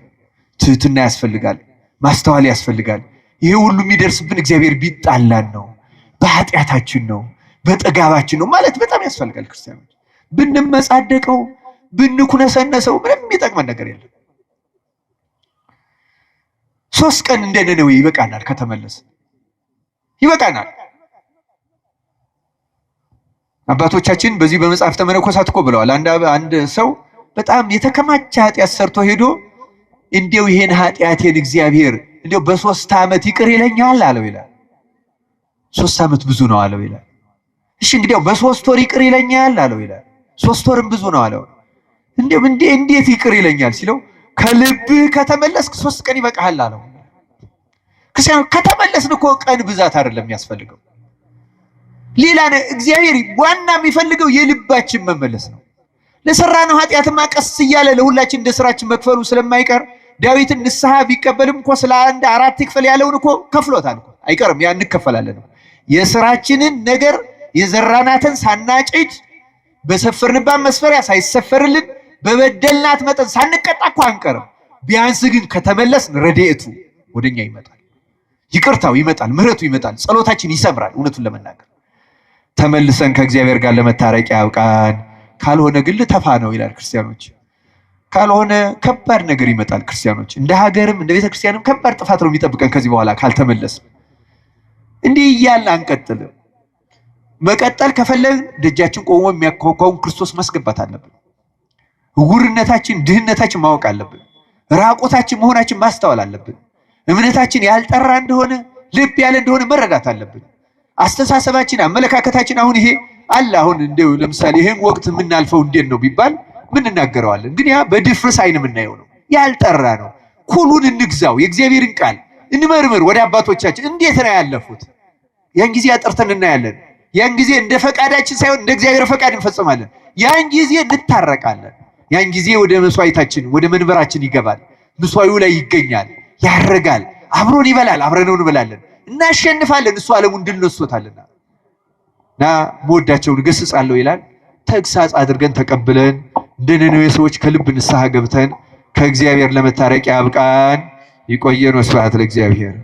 ትህትና ያስፈልጋል፣ ማስተዋል ያስፈልጋል። ይሄ ሁሉ የሚደርስብን እግዚአብሔር ቢጣላን ነው፣ በኃጢአታችን ነው፣ በጥጋባችን ነው ማለት በጣም ያስፈልጋል። ክርስቲያኖች ብንመጻደቀው ብንኩነሰነሰው ምንም የሚጠቅመን ነገር የለም። 3 ቀን እንደ ነነዌ ይበቃናል። ከተመለስ ይበቃናል። አባቶቻችን በዚህ በመጽሐፍተ መነኮሳት እኮ ብለዋል። አንድ ሰው በጣም የተከማቸ ኃጢአት ሰርቶ ሄዶ እንዲያው ይሄን ኃጢአቴን እግዚአብሔር እንዲያው በ3 ዓመት ይቅር ይለኛል አለው ይላል። 3 ዓመት ብዙ ነው አለው ይላል። እሺ እንግዲያው በ3 ወር ይቅር ይለኛል አለው ይላል። 3 ወርም ብዙ ነው አለው። እንዲያው እንዴት ይቅር ይለኛል ሲለው ከልብህ ከተመለስክ 3 ቀን ይበቃሃል አለው። ከተመለስን እኮ ቀን ብዛት አይደለም የሚያስፈልገው፣ ሌላ ነው። እግዚአብሔር ዋና የሚፈልገው የልባችን መመለስ ነው። ለሰራነው ኃጢአትማ ቀስ እያለ ለሁላችን እንደ ስራችን መክፈሉ ስለማይቀር ዳዊትን ንስሐ ቢቀበልም እኮ ስለ 1/4 ይክፈል ያለውን እኮ ከፍሎታል እኮ አይቀርም። ያ እንከፈላለን። የስራችንን ነገር የዘራናትን ሳናጭድ በሰፈርንባት መስፈሪያ ሳይሰፈርልን በበደልናት መጠን ሳንቀጣ እኮ አንቀርም። ቢያንስ ግን ከተመለስን ረድኤቱ ወደኛ ይመጣል። ይቅርታው ይመጣል፣ ምህረቱ ይመጣል፣ ጸሎታችን ይሰምራል። እውነቱን ለመናገር ተመልሰን ከእግዚአብሔር ጋር ለመታረቅ ያብቃን። ካልሆነ ግን ልተፋ ነው ይላል ክርስቲያኖች። ካልሆነ ከባድ ነገር ይመጣል። ክርስቲያኖች እንደ ሀገርም እንደ ቤተክርስቲያንም ከባድ ጥፋት ነው የሚጠብቀን ከዚህ በኋላ ካልተመለስ። እንዲህ እያልን አንቀጥልም። መቀጠል ከፈለግን ደጃችን ቆሞ የሚያኳኳውን ክርስቶስ ማስገባት አለብን። ዕውርነታችን ድህነታችን ማወቅ አለብን። ራቆታችን መሆናችን ማስተዋል አለብን። እምነታችን ያልጠራ እንደሆነ ልብ ያለ እንደሆነ መረዳት አለብን። አስተሳሰባችን አመለካከታችን አሁን ይሄ አለ። አሁን እንደው ለምሳሌ ይሄን ወቅት የምናልፈው እንዴት ነው ቢባል ምን እናገረዋለን? ግን ያ በድፍረስ አይን የምናየው ነው፣ ያልጠራ ነው። ኩሉን እንግዛው፣ የእግዚአብሔርን ቃል እንመርምር። ወደ አባቶቻችን እንዴት ነው ያለፉት? ያን ጊዜ አጥርተን እናያለን። ያን ጊዜ እንደ ፈቃዳችን ሳይሆን እንደ እግዚአብሔር ፈቃድ እንፈጽማለን። ያን ጊዜ እንታረቃለን። ያን ጊዜ ወደ መስዋዕታችን ወደ መንበራችን ይገባል። መስዋዕቱ ላይ ይገኛል፣ ያረጋል፣ አብሮን ይበላል፣ አብረነው እንበላለን፣ እናሸንፋለን። እሱ ዓለሙን ድል ነስቶታልና እና መወዳቸውን ገስጻለሁ ይላል። ተግሳጽ አድርገን ተቀብለን እንደ ነነዌ ሰዎች ከልብ ንስሐ ገብተን ከእግዚአብሔር ለመታረቅ ያብቃን። ይቆየን። ወስብሐት ለእግዚአብሔር።